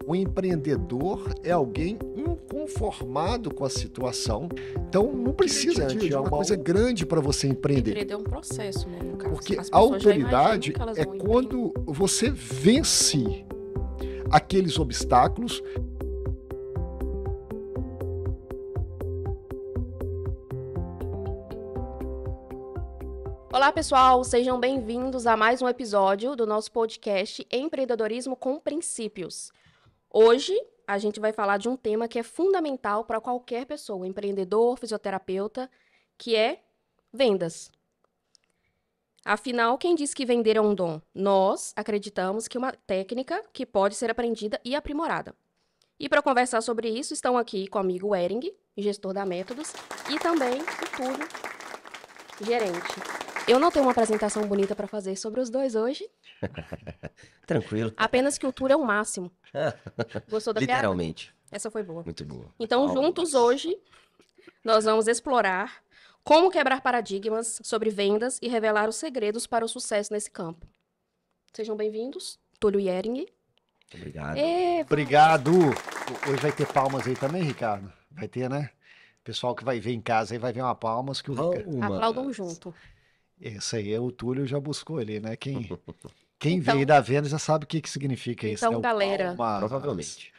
O empreendedor é alguém inconformado com a situação, então não precisa de uma coisa grande para você empreender. Empreender é um processo, né, no caso. Porque As a pessoas já autoridade imaginam que elas é vão quando você vence aqueles obstáculos. Olá, pessoal, sejam bem-vindos a mais um episódio do nosso podcast Empreendedorismo com Princípios. Hoje, a gente vai falar de um tema que é fundamental para qualquer pessoa, empreendedor, fisioterapeuta, que é vendas. Afinal, quem diz que vender é um dom? Nós acreditamos que é uma técnica que pode ser aprendida e aprimorada. E para conversar sobre isso, estão aqui comigo o Ering, gestor da Métodos, e também o Túlio, gerente. Eu não tenho uma apresentação bonita para fazer sobre os dois hoje. Tranquilo. Apenas que o Túlio é o máximo. Gostou da piada? Literalmente. Essa foi boa. Muito boa. Então, juntos hoje, nós vamos explorar como quebrar paradigmas sobre vendas e revelar os segredos para o sucesso nesse campo. Sejam bem-vindos, Túlio e Ering. Obrigado. Obrigado! Hoje vai ter palmas aí também, Ricardo? Vai ter, né? Pessoal que vai ver em casa aí vai ver uma palmas que o Ricardo... Aplaudam junto. Esse aí é o Túlio, já buscou ali, né? Quem Então- veio da venda já sabe o que significa isso, Então, né? O galera- palmas. Provavelmente.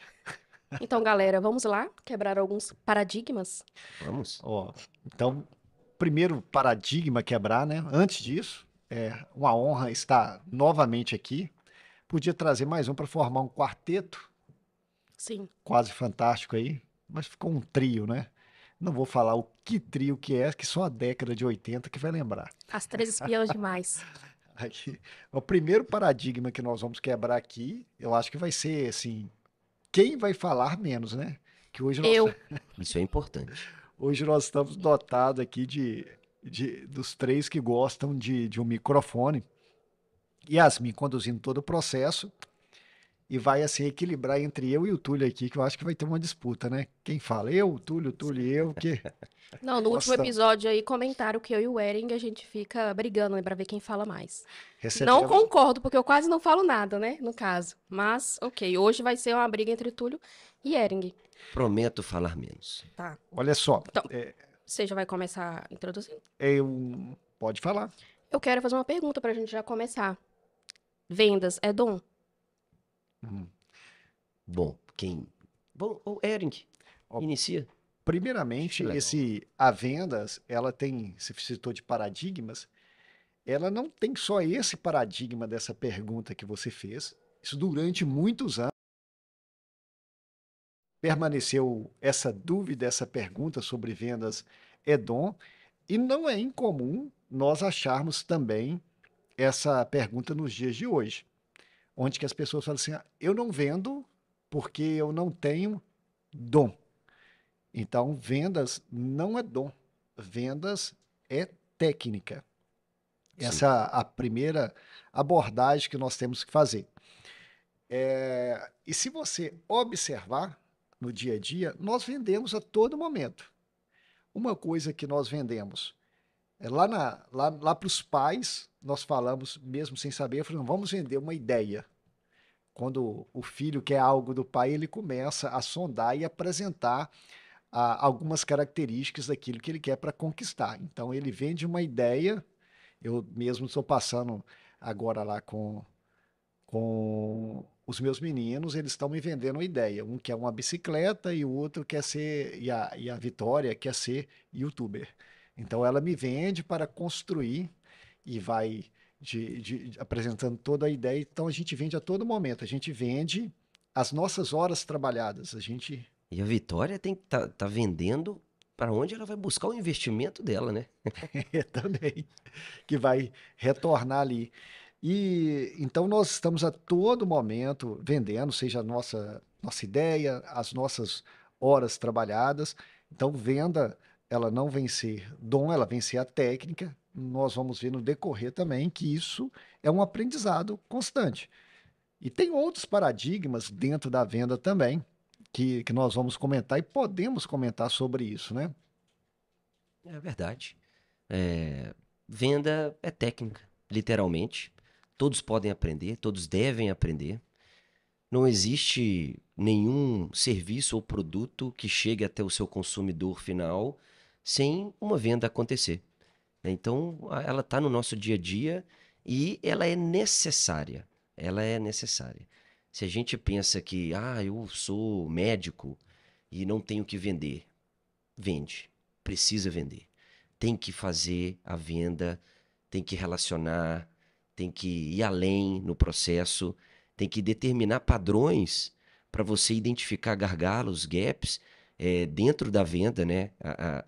Então, galera, vamos lá quebrar alguns paradigmas? Vamos. Ó, então, primeiro paradigma quebrar, né? Antes disso, é uma honra estar novamente aqui. Podia trazer mais um para formar um quarteto Sim. quase fantástico aí, mas ficou um trio, né? Não vou falar o que trio que é, que só a década de 80 que vai lembrar. As três espiãs demais. Aqui, o primeiro paradigma que nós vamos quebrar aqui, eu acho que vai ser assim, quem vai falar menos, né? Que Eu. Isso é importante. hoje nós estamos dotados aqui dos três que gostam de um microfone. Yasmin conduzindo todo o processo e vai assim equilibrar entre eu e o Túlio aqui, que eu acho que vai ter uma disputa, né? Quem fala? Eu, o Túlio e eu, que Não, no último Nossa. episódio aí comentaram que eu e o Ering a gente fica brigando, né, pra ver quem fala mais. Não recebemos. concordo, porque eu quase não falo nada, né, no caso. Mas, ok, hoje vai ser uma briga entre Túlio e Ering. Prometo falar menos. Tá. Olha só, Então, você já vai começar introduzindo? pode falar. Eu quero fazer uma pergunta pra gente já começar. Vendas é dom? Bom, Bom, o Ering, Ó, inicia. Primeiramente, Legal. a vendas, ela tem, se citou de paradigmas, ela não tem só esse paradigma dessa pergunta que você fez. Isso durante muitos anos permaneceu essa dúvida, essa pergunta sobre vendas é dom, e não é incomum nós acharmos também essa pergunta nos dias de hoje, onde que as pessoas falam assim, eu não vendo porque eu não tenho dom. Então, vendas não é dom, vendas é técnica. Essa é a primeira abordagem que nós temos que fazer. E se você observar no dia a dia, nós vendemos a todo momento. Uma coisa que nós vendemos lá para os pais, nós falamos, mesmo sem saber, falamos, vamos vender uma ideia. Quando o filho quer algo do pai, ele começa a sondar e apresentar algumas características daquilo que ele quer para conquistar. Então, ele vende uma ideia. Eu mesmo estou passando agora lá com os meus meninos, eles estão me vendendo uma ideia. Um quer uma bicicleta e o outro quer ser, e a Vitória quer ser youtuber. Então, ela me vende para construir e vai apresentando toda a ideia. Então, a gente vende a todo momento. A gente vende as nossas horas trabalhadas. A gente E a Vitória tem que tá vendendo para onde ela vai buscar o investimento dela, né? também, que vai retornar ali. E então nós estamos a todo momento vendendo, seja a nossa ideia, as nossas horas trabalhadas. Então, venda, ela não vem ser dom, ela vem ser a técnica. Nós vamos ver no decorrer também que isso é um aprendizado constante. E tem outros paradigmas dentro da venda também, que nós vamos comentar e podemos comentar sobre isso, né? É verdade. Venda é técnica, literalmente. Todos podem aprender, todos devem aprender. não existe nenhum serviço ou produto que chegue até o seu consumidor final sem uma venda acontecer. Então, ela está no nosso dia a dia e ela é necessária. Ela é necessária. Se a gente pensa que, eu sou médico e não tenho que vender, vende. Precisa vender. Tem que fazer a venda, tem que relacionar, tem que ir além no processo, tem que determinar padrões para você identificar gargalos, gaps, dentro da venda, né?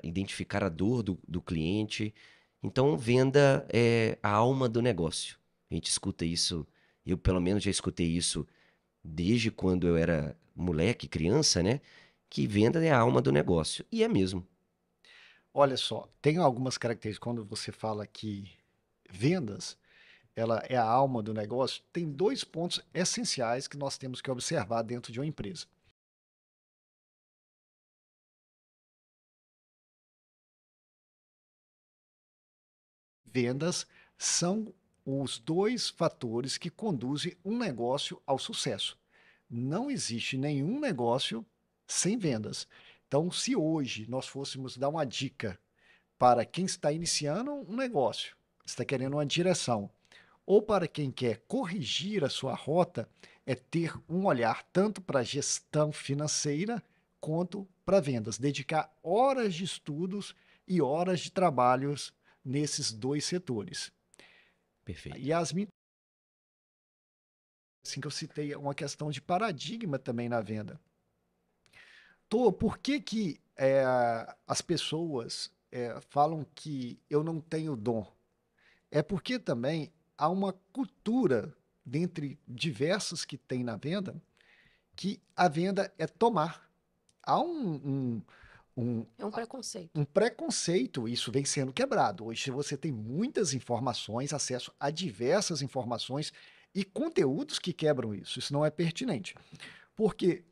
Identificar a dor do cliente. Então, venda é a alma do negócio. A gente escuta isso, eu pelo menos já escutei isso desde quando eu era moleque, criança, né? Que venda é a alma do negócio. E é mesmo. Olha só, tem algumas características quando você fala que vendas, ela é a alma do negócio, tem dois pontos essenciais que nós temos que observar dentro de uma empresa. Vendas são os dois fatores que conduzem um negócio ao sucesso. Não existe nenhum negócio sem vendas. Então, se hoje nós fôssemos dar uma dica para quem está iniciando um negócio, está querendo uma direção, ou para quem quer corrigir a sua rota, é ter um olhar tanto para a gestão financeira quanto para vendas, dedicar horas de estudos e horas de trabalhos nesses dois setores. Perfeito. Yasmin, assim que eu citei, é uma questão de paradigma também na venda. Por que que as pessoas falam que eu não tenho dom? É porque também há uma cultura, dentre diversas que tem na venda, que a venda é tomar. Há um, É um preconceito. um preconceito, isso vem sendo quebrado. Hoje você tem muitas informações, acesso a diversas informações e conteúdos que quebram isso. Isso não é pertinente. Porque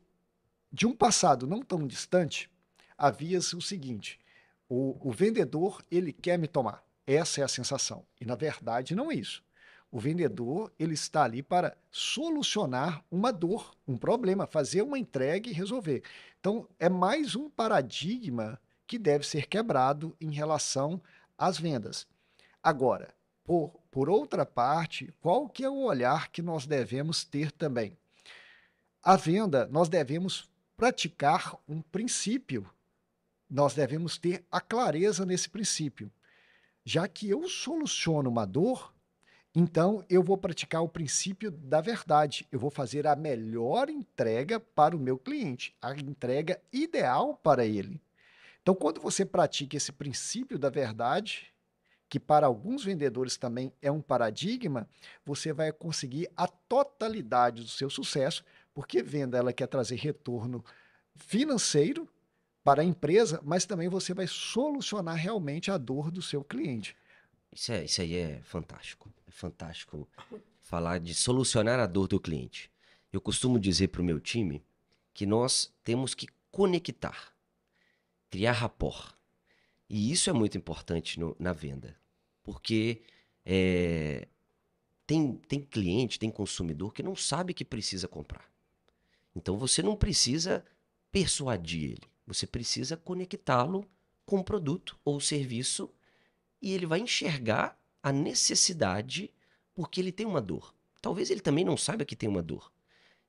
de um passado não tão distante, havia-se o seguinte: o vendedor ele quer me tomar. Essa é a sensação. E na verdade não é isso. O vendedor ele está ali para solucionar uma dor, um problema, fazer uma entrega e resolver. Então é mais um paradigma que deve ser quebrado em relação às vendas. Agora, por outra parte, qual que é o olhar que nós devemos ter também? A venda, nós devemos praticar um princípio, nós devemos ter a clareza nesse princípio. Já que eu soluciono uma dor, então eu vou praticar o princípio da verdade. Eu vou fazer a melhor entrega para o meu cliente, a entrega ideal para ele. Então, quando você pratica esse princípio da verdade, que para alguns vendedores também é um paradigma, você vai conseguir a totalidade do seu sucesso, porque venda ela quer trazer retorno financeiro para a empresa, mas também você vai solucionar realmente a dor do seu cliente. Isso aí é fantástico. É fantástico falar de solucionar a dor do cliente. Eu costumo dizer para o meu time que nós temos que conectar, criar rapport. E isso é muito importante na venda. Porque tem cliente, tem consumidor que não sabe que precisa comprar. Então você não precisa persuadir ele. Você precisa conectá-lo com o produto ou serviço e ele vai enxergar a necessidade porque ele tem uma dor. Talvez ele também não saiba que tem uma dor.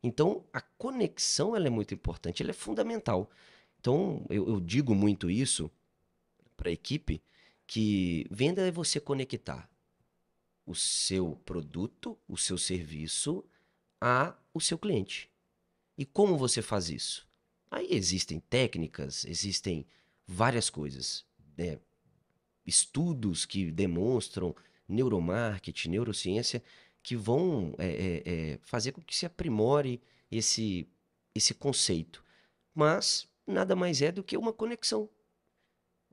Então, a conexão ela é muito importante, ela é fundamental. Então, eu digo muito isso para a equipe, que venda é você conectar o seu produto, o seu serviço ao seu cliente. E como você faz isso? Aí existem técnicas, existem várias coisas, né? Estudos que demonstram neuromarketing, neurociência, que vão fazer com que se aprimore esse conceito. Mas nada mais é do que uma conexão.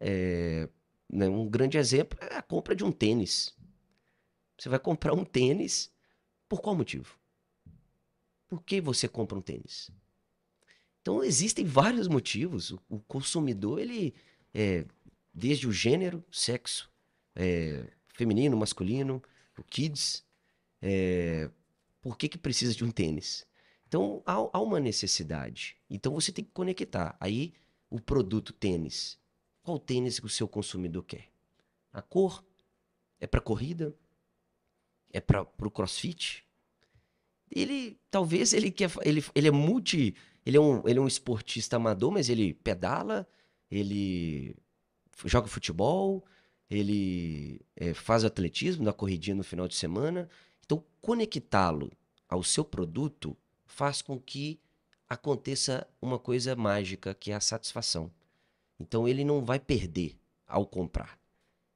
Né, um grande exemplo é a compra de um tênis. Você vai comprar um tênis por qual motivo? Por que você compra um tênis? Então existem vários motivos. O consumidor, ele desde o gênero, sexo, feminino, masculino, o kids, por que precisa de um tênis? Então, há uma necessidade. Então, você tem que conectar. Aí, o produto tênis. Qual tênis que o seu consumidor quer? A cor? É para corrida? É para o CrossFit? Talvez ele quer, ele é ele é um esportista amador, mas ele pedala, ele joga futebol, ele faz atletismo, dá corridinha no final de semana. Então, conectá-lo ao seu produto faz com que aconteça uma coisa mágica, que é a satisfação. Então, ele não vai perder ao comprar.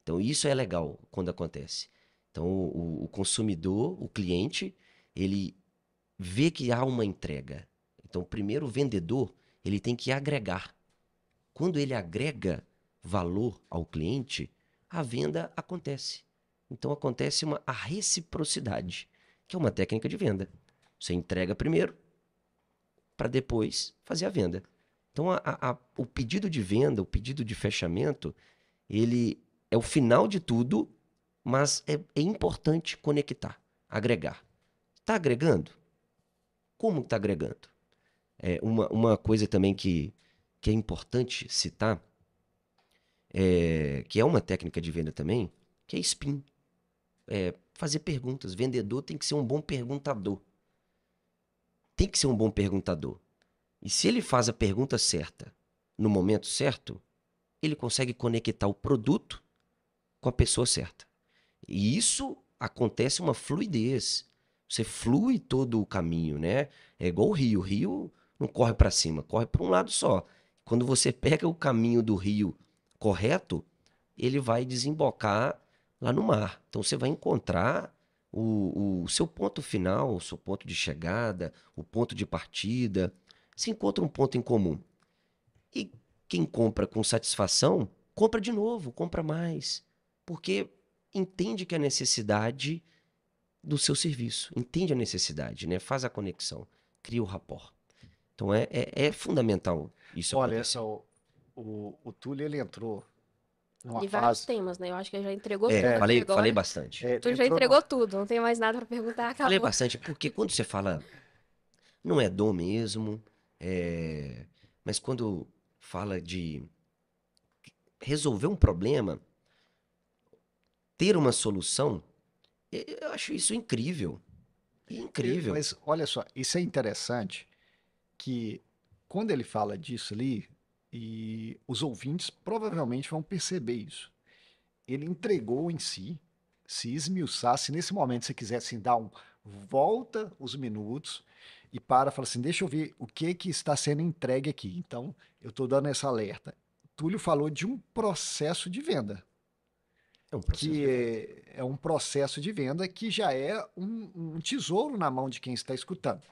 Então, isso é legal quando acontece. Então, o consumidor, o cliente, ele vê que há uma entrega. Então, primeiro, o vendedor, ele tem que agregar. Quando ele agrega valor ao cliente, a venda acontece. Então, acontece a reciprocidade, que é uma técnica de venda. Você entrega primeiro, para depois fazer a venda. Então, o pedido de venda, o pedido de fechamento, ele é o final de tudo, mas é importante conectar, agregar. Está agregando? Como está agregando? Uma coisa também que é importante citar, que é uma técnica de venda também, que é spin. Fazer perguntas. Vendedor tem que ser um bom perguntador. Tem que ser um bom perguntador. E se ele faz a pergunta certa no momento certo, ele consegue conectar o produto com a pessoa certa. E isso acontece uma fluidez. Você flui todo o caminho, né? É igual o rio. O rio não corre para cima, corre para um lado só. Quando você pega o caminho do rio correto, ele vai desembocar lá no mar. Então você vai encontrar o seu ponto final, o seu ponto de chegada, o ponto de partida. Você encontra um ponto em comum. E quem compra com satisfação, compra de novo, compra mais. Porque entende que a necessidade do seu serviço, entende a necessidade, né? Faz a conexão, cria o rapport. Então é fundamental isso Olha, acontecer. o Túlio, ele entrou numa E vários fase. temas, né? Eu acho que ele já entregou tudo Falei agora. bastante. Tu já Entrou numa, entregou tudo, não tem mais nada pra perguntar, Falei acabou. bastante porque quando você fala, não é dom mesmo, mas quando fala de resolver um problema, ter uma solução, eu acho isso incrível. Incrível. mas olha só, isso é interessante, que quando ele fala disso ali, e os ouvintes provavelmente vão perceber isso. Ele entregou em si, se esmiuçasse nesse momento, se quiser assim, dar volta os minutos e falar assim, deixa eu ver o que está sendo entregue aqui. Então, eu estou dando essa alerta. Túlio falou de um processo de venda, É um processo que de venda. é um processo de venda que já é um tesouro na mão de quem está escutando.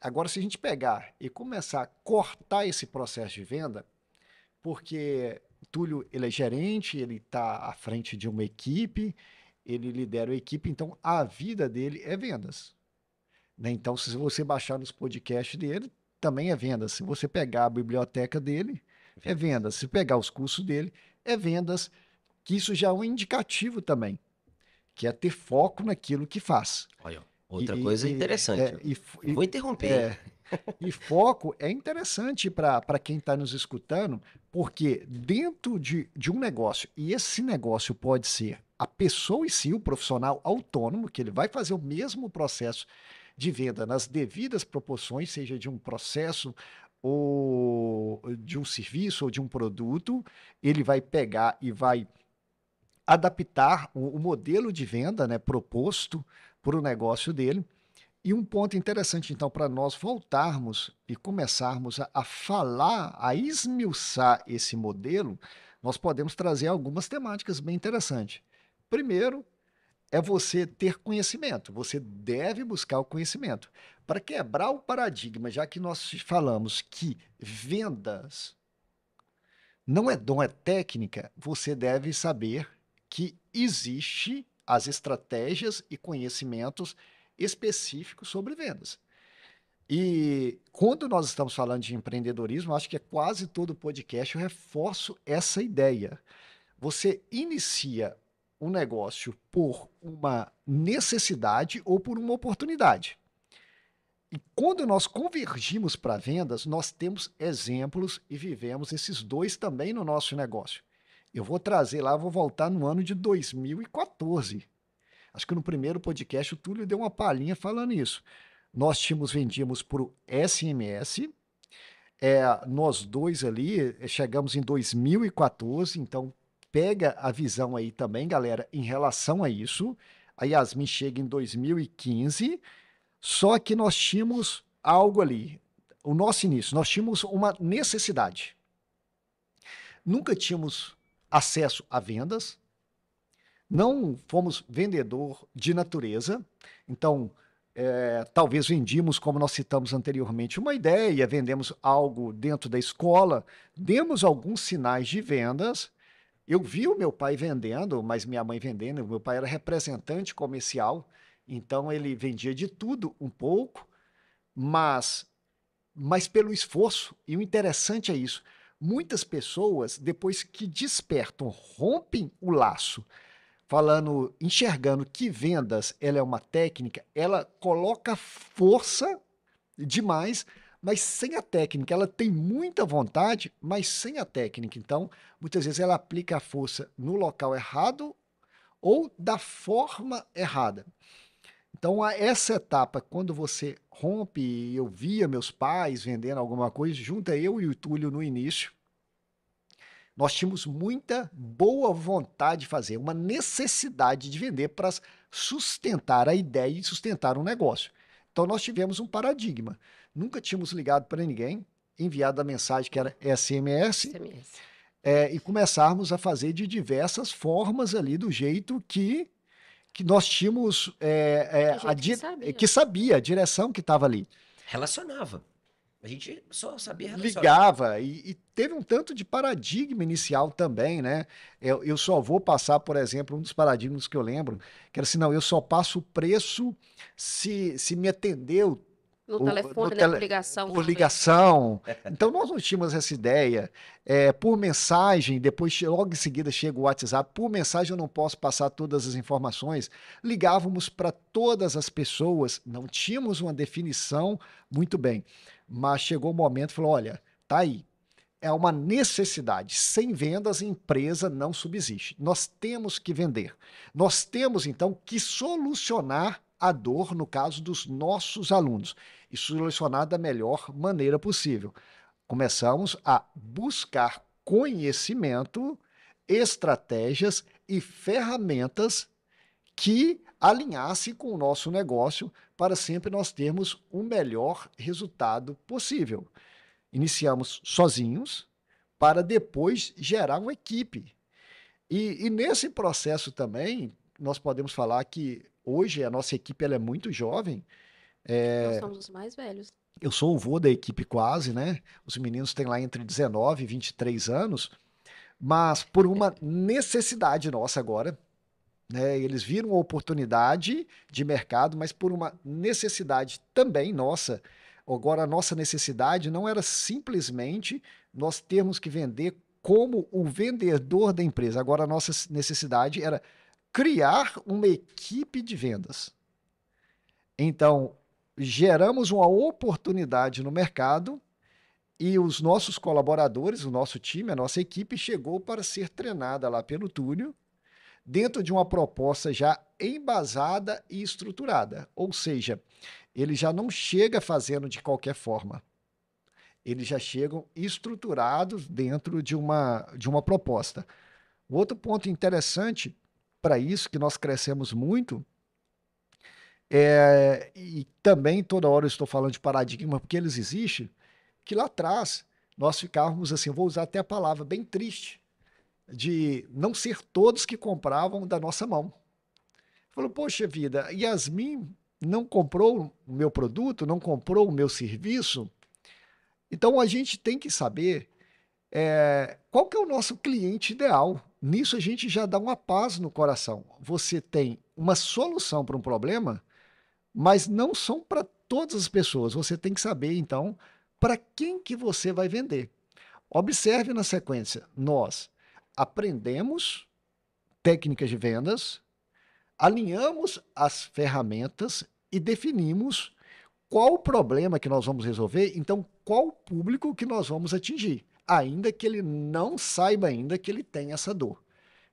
Agora, se a gente pegar e começar a cortar esse processo de venda, porque Túlio, ele é gerente, ele está à frente de uma equipe, ele lidera a equipe, então a vida dele é vendas, né? Então, se você baixar nos podcasts dele, também é vendas. Se você pegar a biblioteca dele, é Vendas. vendas. Se pegar os cursos dele, é vendas, que isso já é um indicativo também, que é ter foco naquilo que faz. Olha, ó, E, outra e- coisa e- interessante. é, Ó. e f- Vou e- interromper, hein? é, e foco é interessante para quem está nos escutando, porque dentro de um negócio, e esse negócio pode ser a pessoa em si, o profissional autônomo, que ele vai fazer o mesmo processo de venda nas devidas proporções, seja de um processo ou de um serviço ou de um produto, ele vai pegar e vai adaptar o modelo de venda, né, proposto para o negócio dele. E um ponto interessante, então, para nós voltarmos e começarmos a falar, a esmiuçar esse modelo, nós podemos trazer algumas temáticas bem interessantes. Primeiro, é você ter conhecimento. Você deve buscar o conhecimento. Para quebrar o paradigma, já que nós falamos que vendas não é dom, é técnica, você deve saber que existe as estratégias e conhecimentos específicos sobre vendas. E quando nós estamos falando de empreendedorismo, acho que é quase todo podcast eu reforço essa ideia. Você inicia um negócio por uma necessidade ou por uma oportunidade. E quando nós convergimos para vendas, nós temos exemplos e vivemos esses dois também no nosso negócio. Eu vou trazer lá, vou voltar no ano de 2014. Acho que no primeiro podcast o Túlio deu uma palhinha falando isso. Nós vendíamos por SMS, nós dois ali chegamos em 2014, então pega a visão aí também, galera, em relação a isso. A Yasmin chega em 2015, só que nós tínhamos algo ali. O nosso início, nós tínhamos uma necessidade. Nunca tínhamos acesso a vendas, não fomos vendedor de natureza, então talvez vendíamos, como nós citamos anteriormente, uma ideia, vendemos algo dentro da escola, demos alguns sinais de vendas. Eu vi o meu pai vendendo, mas minha mãe vendendo. Meu pai era representante comercial, então ele vendia de tudo um pouco, mas pelo esforço. E o interessante é isso. Muitas pessoas, depois que despertam, rompem o laço, enxergando que vendas ela é uma técnica, ela coloca força demais, mas sem a técnica. Ela tem muita vontade, mas sem a técnica. Então, muitas vezes ela aplica a força no local errado ou da forma errada. Então, essa etapa, quando você rompe, eu via meus pais vendendo alguma coisa, junta eu e o Túlio no início, nós tínhamos muita boa vontade de fazer, uma necessidade de vender para sustentar a ideia e sustentar um negócio. Então, nós tivemos um paradigma. Nunca tínhamos ligado para ninguém, enviado a mensagem que era SMS, e começarmos a fazer de diversas formas ali, do jeito que nós tínhamos que sabia a direção que estava ali. Relacionava. A gente só sabia relacionar. Ligava, e teve um tanto de paradigma inicial também, né? Eu só vou passar, por exemplo, um dos paradigmas que eu lembro, que era assim, não, eu só passo o preço se me atendeu no telefone, né? Por ligação. Por ligação. Então, nós não tínhamos essa ideia. Por mensagem, depois, logo em seguida, chega o WhatsApp. Por mensagem, eu não posso passar todas as informações. Ligávamos para todas as pessoas. Não tínhamos uma definição muito bem. Mas chegou o momento e falou, olha, tá aí. É uma necessidade. Sem vendas, a empresa não subsiste. Nós temos que vender. Nós temos, então, que solucionar a dor, no caso dos nossos alunos, e solucionar da melhor maneira possível. Começamos a buscar conhecimento, estratégias e ferramentas que alinhassem com o nosso negócio para sempre nós termos o melhor resultado possível. Iniciamos sozinhos para depois gerar uma equipe. E nesse processo também, nós podemos falar que hoje a nossa equipe ela é muito jovem. Nós somos os mais velhos. Eu sou o vô da equipe quase, né? Os meninos têm lá entre 19 e 23 anos, mas por uma necessidade nossa agora, né? Eles viram uma oportunidade de mercado, mas por uma necessidade também nossa. Agora, a nossa necessidade não era simplesmente nós termos que vender como o vendedor da empresa. Agora, a nossa necessidade era criar uma equipe de vendas. Então, geramos uma oportunidade no mercado e os nossos colaboradores, o nosso time, a nossa equipe chegou para ser treinada lá pelo Túlio, dentro de uma proposta já embasada e estruturada. Ou seja, ele já não chega fazendo de qualquer forma. Eles já chegam estruturados dentro de uma proposta. O outro ponto interessante para isso, que nós crescemos muito, e também toda hora eu estou falando de paradigma, porque eles existem, que lá atrás nós ficávamos assim, vou usar até a palavra, bem triste, de não ser todos que compravam da nossa mão. Falou, poxa vida, Yasmin não comprou o meu produto, não comprou o meu serviço. Então a gente tem que saber qual que é o nosso cliente ideal. Nisso a gente já dá uma paz no coração. Você tem uma solução para um problema, mas não são para todas as pessoas. Você tem que saber, então, para quem que você vai vender. Observe na sequência, nós aprendemos técnicas de vendas, alinhamos as ferramentas e definimos qual o problema que nós vamos resolver, então qual o público que nós vamos atingir, ainda que ele não saiba ainda que ele tem essa dor.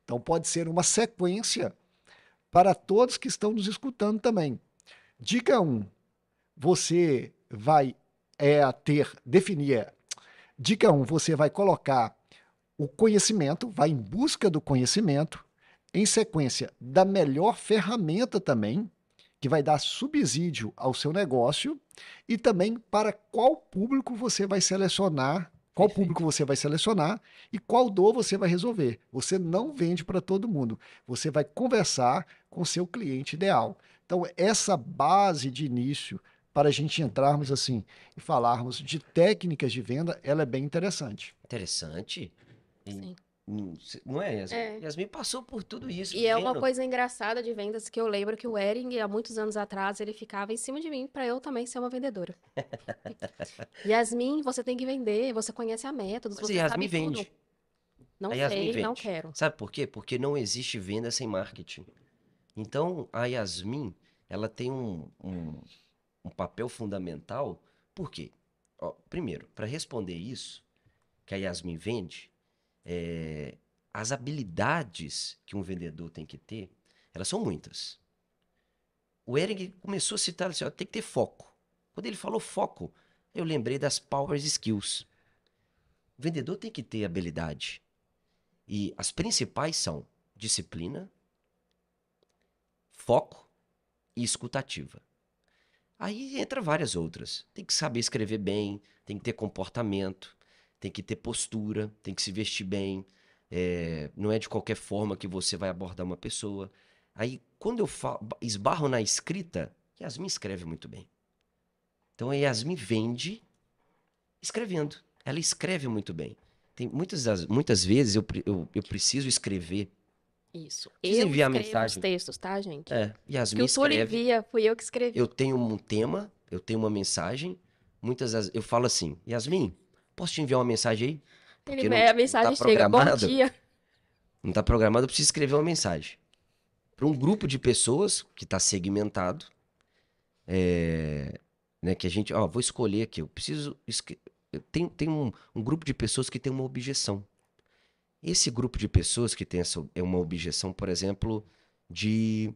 Então pode ser uma sequência para todos que estão nos escutando também. Dica 1, você vai definir. Dica 1, você vai colocar o conhecimento, vai em busca do conhecimento, em sequência da melhor ferramenta também, que vai dar subsídio ao seu negócio, e também para qual público você vai selecionar, qual Perfeito. público você vai selecionar e qual dor você vai resolver. Você não vende para todo mundo, você vai conversar com o seu cliente ideal. Então, essa base de início, para a gente entrarmos assim e falarmos de técnicas de venda, ela é bem interessante. Interessante. E, Sim. não é, Yasmin? É. Yasmin passou por tudo isso, E é uma vendo. coisa engraçada de vendas que eu lembro que o Ering, há muitos anos atrás, ele ficava em cima de mim para eu também ser uma vendedora. Yasmin, você tem que vender, você conhece a métodos, Mas a você Yasmin sabe tudo. vende. Não A Yasmin sei, não vende. quero. Sabe por quê? Porque não existe venda sem marketing. Então, a Yasmin, ela tem um papel fundamental. Por quê? Ó, primeiro, para responder isso, que a Yasmin vende, as habilidades que um vendedor tem que ter, elas são muitas. O Ehring começou a citar assim, ó, tem que ter foco. Quando ele falou foco, eu lembrei das Power Skills. O vendedor tem que ter habilidade. E as principais são disciplina, foco e escutativa. Aí entra várias outras. Tem que saber escrever bem, tem que ter comportamento, tem que ter postura, tem que se vestir bem. Não é de qualquer forma que você vai abordar uma pessoa. Aí, quando eu esbarro na escrita, Yasmin escreve muito bem. Então, a Yasmin vende escrevendo. Ela escreve muito bem. Tem muitas vezes eu preciso escrever. Isso. Preciso Eu enviar escrevo os mensagem. textos, tá, gente? Que Yasmin o Túlio escreve. envia, fui eu que escrevi. Eu tenho um tema, eu tenho uma mensagem. Muitas vezes eu falo assim, Yasmin, posso te enviar uma mensagem aí? Porque A mensagem tá chega, bom programado. dia. Não tá programado, eu preciso escrever uma mensagem. Para um grupo de pessoas que está segmentado, né, que a gente, vou escolher aqui, eu preciso, tem um grupo de pessoas que tem uma objeção. Esse grupo de pessoas que tem uma objeção, por exemplo, de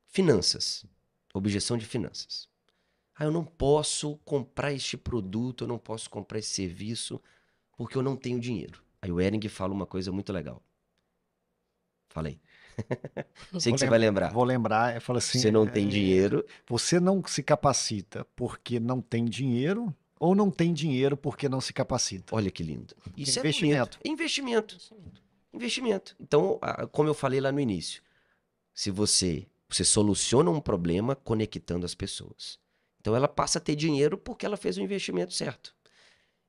finanças, objeção de finanças. Eu não posso comprar este produto, eu não posso comprar esse serviço, porque eu não tenho dinheiro. Aí o Ehring fala uma coisa muito legal. Falei. Sei que você vai lembrar. Vou lembrar, eu falo assim, Você não tem dinheiro. você não se capacita porque não tem dinheiro ou não tem dinheiro porque não se capacita? Olha que lindo. Isso Investimento. é investimento. Investimento. Então, como eu falei lá no início, se você soluciona um problema conectando as pessoas. Então ela passa a ter dinheiro porque ela fez o investimento certo.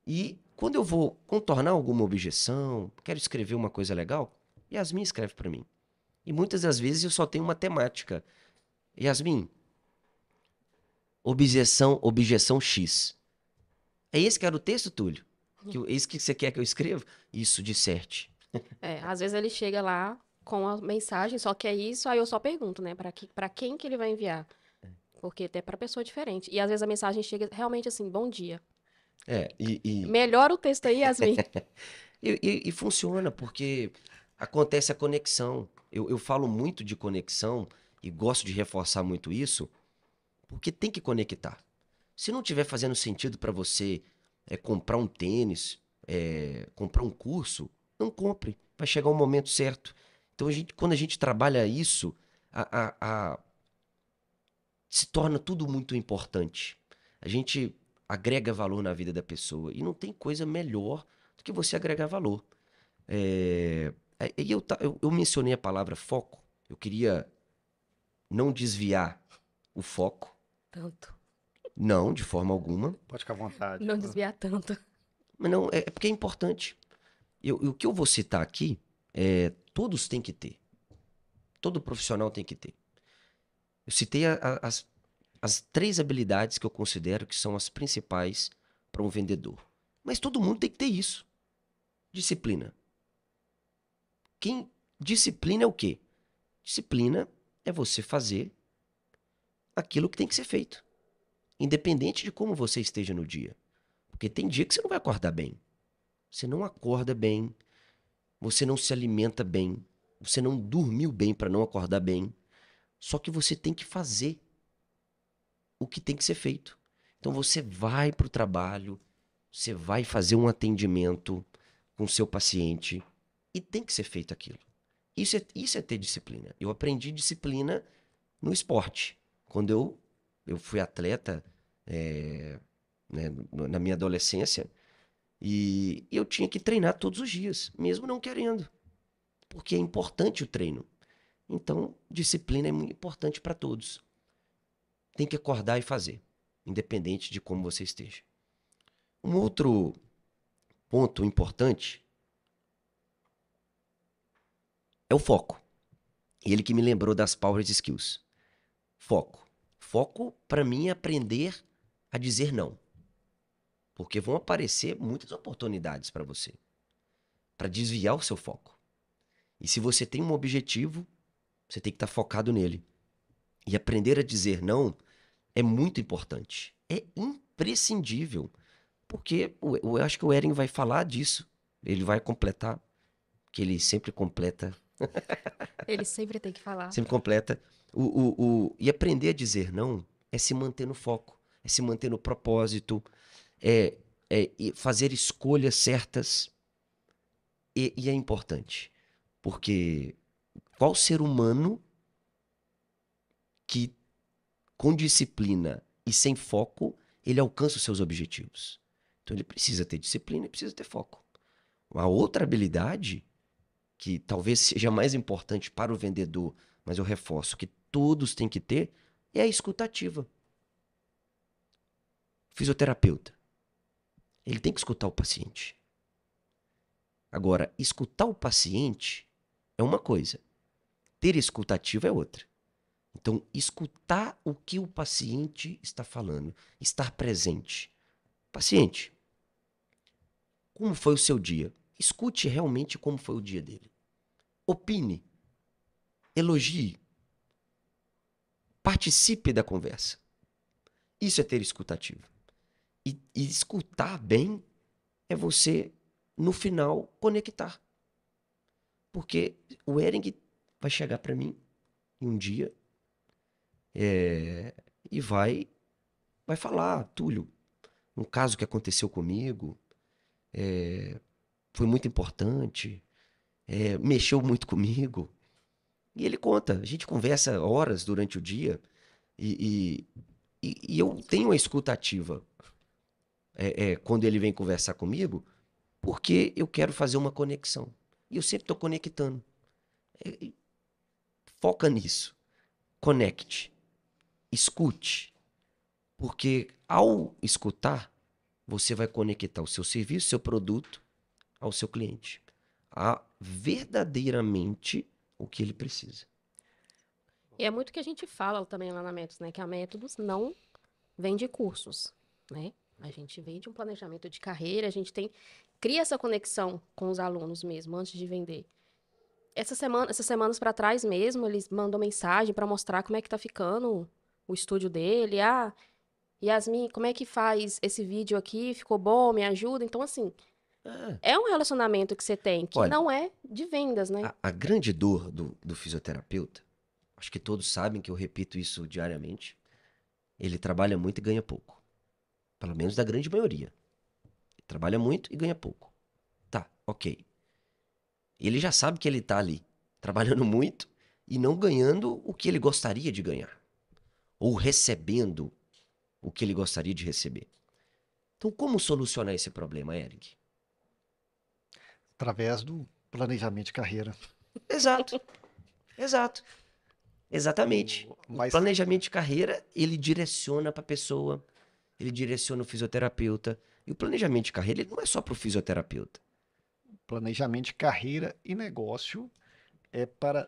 E quando eu vou contornar alguma objeção, quero escrever uma coisa legal, Yasmin escreve para mim. E muitas das vezes eu só tenho uma temática. Yasmin, objeção X. É esse que era o texto, Túlio? É isso que você quer que eu escreva? Isso, disserte. Às vezes ele chega lá com a mensagem, só que é isso, aí eu só pergunto, né, pra quem que ele vai enviar? Porque até pra pessoa diferente. E às vezes a mensagem chega realmente assim, bom dia. Melhora o texto aí, Yasmin. E funciona, porque acontece a conexão. Eu falo muito de conexão e gosto de reforçar muito isso, porque tem que conectar. Se não estiver fazendo sentido para você comprar um tênis, comprar um curso, não compre. Vai chegar o momento certo. Então, quando a gente trabalha isso, se torna tudo muito importante. A gente agrega valor na vida da pessoa. E não tem coisa melhor do que você agregar valor. E eu mencionei a palavra foco. Eu queria não desviar o foco. Tanto. Não, de forma alguma. Pode ficar à vontade. Não desviar tanto. Mas não, é porque é importante. O que eu vou citar aqui, todos têm que ter. Todo profissional tem que ter. Eu citei as 3 habilidades que eu considero que são as principais para um vendedor. Mas todo mundo tem que ter isso. Disciplina. Disciplina é o quê? Disciplina é você fazer aquilo que tem que ser feito. independente de como você esteja no dia. Porque tem dia que você não vai acordar bem. Você não acorda bem, você não se alimenta bem, você não dormiu bem para não acordar bem. Só que você tem que fazer o que tem que ser feito. Então você vai para o trabalho, você vai fazer um atendimento com o seu paciente e tem que ser feito aquilo. Isso é ter disciplina. Eu aprendi disciplina no esporte. Quando eu fui atleta, né, na minha adolescência, e eu tinha que treinar todos os dias, mesmo não querendo, porque é importante o treino. Então, disciplina é muito importante para todos. Tem que acordar e fazer, independente de como você esteja. Um outro ponto importante é o foco. E ele que me lembrou das Power Skills. Foco. Foco, para mim, é aprender a dizer não. Porque vão aparecer muitas oportunidades para você, para desviar o seu foco. E se você tem um objetivo, você tem que estar focado nele. E aprender a dizer não é muito importante. É imprescindível. Porque eu acho que o Eren vai falar disso. Ele vai completar, que ele sempre completa. Ele sempre tem que falar. Sempre completa. E aprender a dizer não é se manter no foco, é se manter no propósito, é fazer escolhas certas. E é importante. Porque qual ser humano que, com disciplina e sem foco, ele alcança os seus objetivos? Então ele precisa ter disciplina e precisa ter foco. Uma outra habilidade, que talvez seja mais importante para o vendedor, mas eu reforço que todos têm que ter, é a escutativa. Fisioterapeuta. Ele tem que escutar o paciente. Agora, escutar o paciente é uma coisa. Ter escutativa é outra. Então, escutar o que o paciente está falando. Estar presente. Paciente, como foi o seu dia? Escute realmente como foi o dia dele. Opine. Elogie. Participe da conversa. Isso é ter escutativa. E escutar bem é você, no final, conectar. Porque o Ering vai chegar para mim em um dia e vai falar: Túlio, um caso que aconteceu comigo, foi muito importante, mexeu muito comigo. E ele conta, a gente conversa horas durante o dia e eu tenho a escuta ativa quando ele vem conversar comigo, porque eu quero fazer uma conexão. E eu sempre estou conectando. Foca nisso. Conecte. Escute. Porque ao escutar, você vai conectar o seu serviço, seu produto ao seu cliente. A verdadeiramente o que ele precisa. E é muito que a gente fala também lá na Métodos, né? Que a Métodos não vende cursos, né? A gente vende um planejamento de carreira, a gente cria essa conexão com os alunos mesmo, antes de vender. Essas semanas para trás mesmo, eles mandam mensagem para mostrar como é que tá ficando o estúdio dele. Ah, Yasmin, como é que faz esse vídeo aqui? Ficou bom? Me ajuda? Então, assim, é um relacionamento que você tem, que Olha, não é de vendas, né? a grande dor do fisioterapeuta, acho que todos sabem que eu repito isso diariamente, ele trabalha muito e ganha pouco. Pelo menos da grande maioria. Ele trabalha muito e ganha pouco. Tá, ok. Ele já sabe que ele tá ali, trabalhando muito e não ganhando o que ele gostaria de ganhar. Ou recebendo o que ele gostaria de receber. Então, como solucionar esse problema, Eric? Através do planejamento de carreira. Exato, exato. Exatamente. O Mas planejamento de carreira, ele direciona para a pessoa, ele direciona o fisioterapeuta. E o planejamento de carreira, ele não é só para o fisioterapeuta. planejamento de carreira e negócio é para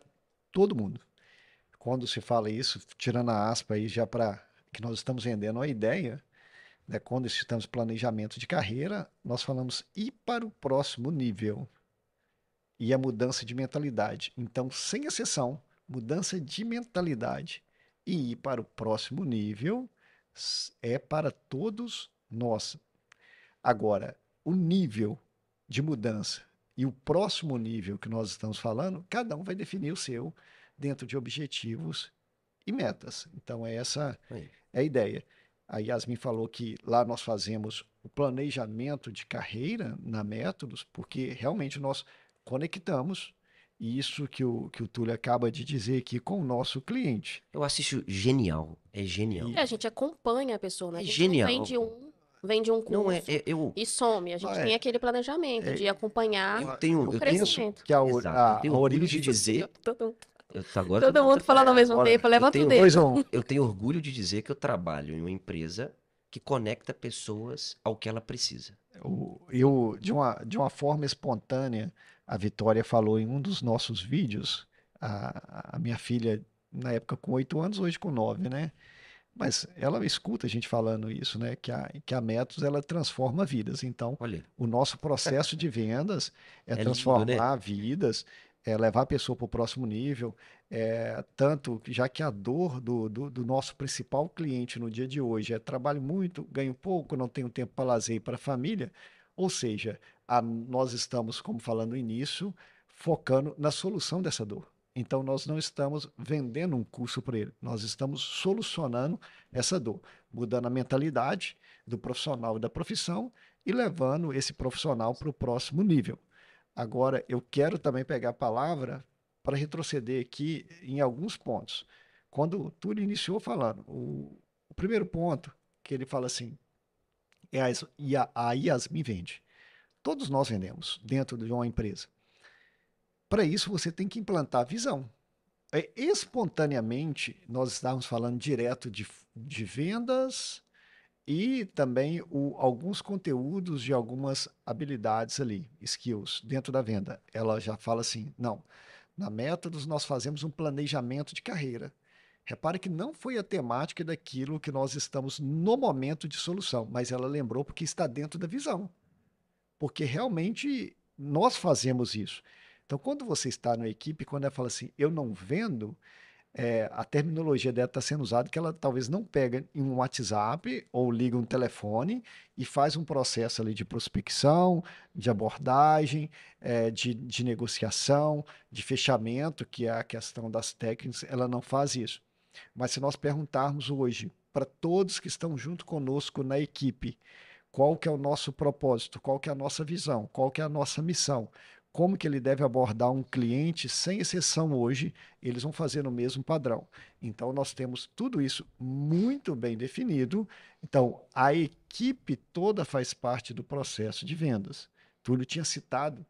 todo mundo. Quando se fala isso, tirando a aspa aí já para que nós estamos vendendo uma ideia, né? Quando estamos planejamento de carreira, nós falamos ir para o próximo nível e a mudança de mentalidade. Então, sem exceção, mudança de mentalidade e ir para o próximo nível É para todos nós. Agora, o nível de mudança e o próximo nível que nós estamos falando, cada um vai definir o seu dentro de objetivos e metas. Então, essa Aí. é a ideia. A Yasmin falou que lá nós fazemos o planejamento de carreira na Métodos, porque realmente nós conectamos isso que o Túlio acaba de dizer aqui com o nosso cliente. Eu assisto genial. É genial. E A gente acompanha a pessoa, né? É A gente não genial. vende um Não é, curso eu, e some. A ah, gente tem é, aquele planejamento de acompanhar eu tenho, o eu eu tenho, penso crescimento. que a, exato, eu tenho a orgulho origem de disso. dizer, Todo, agora todo mundo falando ao mesmo Bora. tempo, levanta o tenho- dedo. 2 a 1. eu tenho orgulho de dizer que eu trabalho em uma empresa que conecta pessoas ao que ela precisa. De uma forma espontânea, a Vitória falou em um dos nossos vídeos, a minha filha, na época com 8 anos, hoje com 9, né? Mas ela escuta a gente falando isso, né? Que a Metos ela transforma vidas. Então, Olha, o nosso processo de vendas é é lindo, né? transformar vidas, é levar a pessoa para o próximo nível. Tanto que já que a dor do nosso principal cliente no dia de hoje é trabalho muito, ganho pouco, não tenho tempo para lazer e para a família. Ou seja, nós estamos, como falando no início, focando na solução dessa dor. Então, nós não estamos vendendo um curso para ele, nós estamos solucionando essa dor, mudando a mentalidade do profissional e da profissão e levando esse profissional para o próximo nível. Agora, eu quero também pegar a palavra para retroceder aqui em alguns pontos. Quando o Túlio iniciou falando, o primeiro ponto que ele fala assim, a Yasmin vende. Todos nós vendemos dentro de uma empresa. Para isso, você tem que implantar a visão. Espontaneamente, nós estávamos falando direto de vendas e também alguns conteúdos de algumas habilidades ali, skills, dentro da venda. Ela já fala assim: não, na Métodos nós fazemos um planejamento de carreira. Repare que não foi a temática daquilo que nós estamos no momento de solução, mas ela lembrou porque está dentro da visão. Porque realmente nós fazemos isso. Então, quando você está na equipe, quando ela fala assim, eu não vendo, a terminologia dela está sendo usada que ela talvez não pega em um WhatsApp ou liga um telefone e faz um processo ali de prospecção, de abordagem, de negociação, de fechamento, que é a questão das técnicas, ela não faz isso. Mas se nós perguntarmos hoje para todos que estão junto conosco na equipe, qual que é o nosso propósito, qual que é a nossa visão, qual que é a nossa missão, como que ele deve abordar um cliente, sem exceção hoje, eles vão fazer no mesmo padrão. Então, nós temos tudo isso muito bem definido. Então, a equipe toda faz parte do processo de vendas. Túlio tinha citado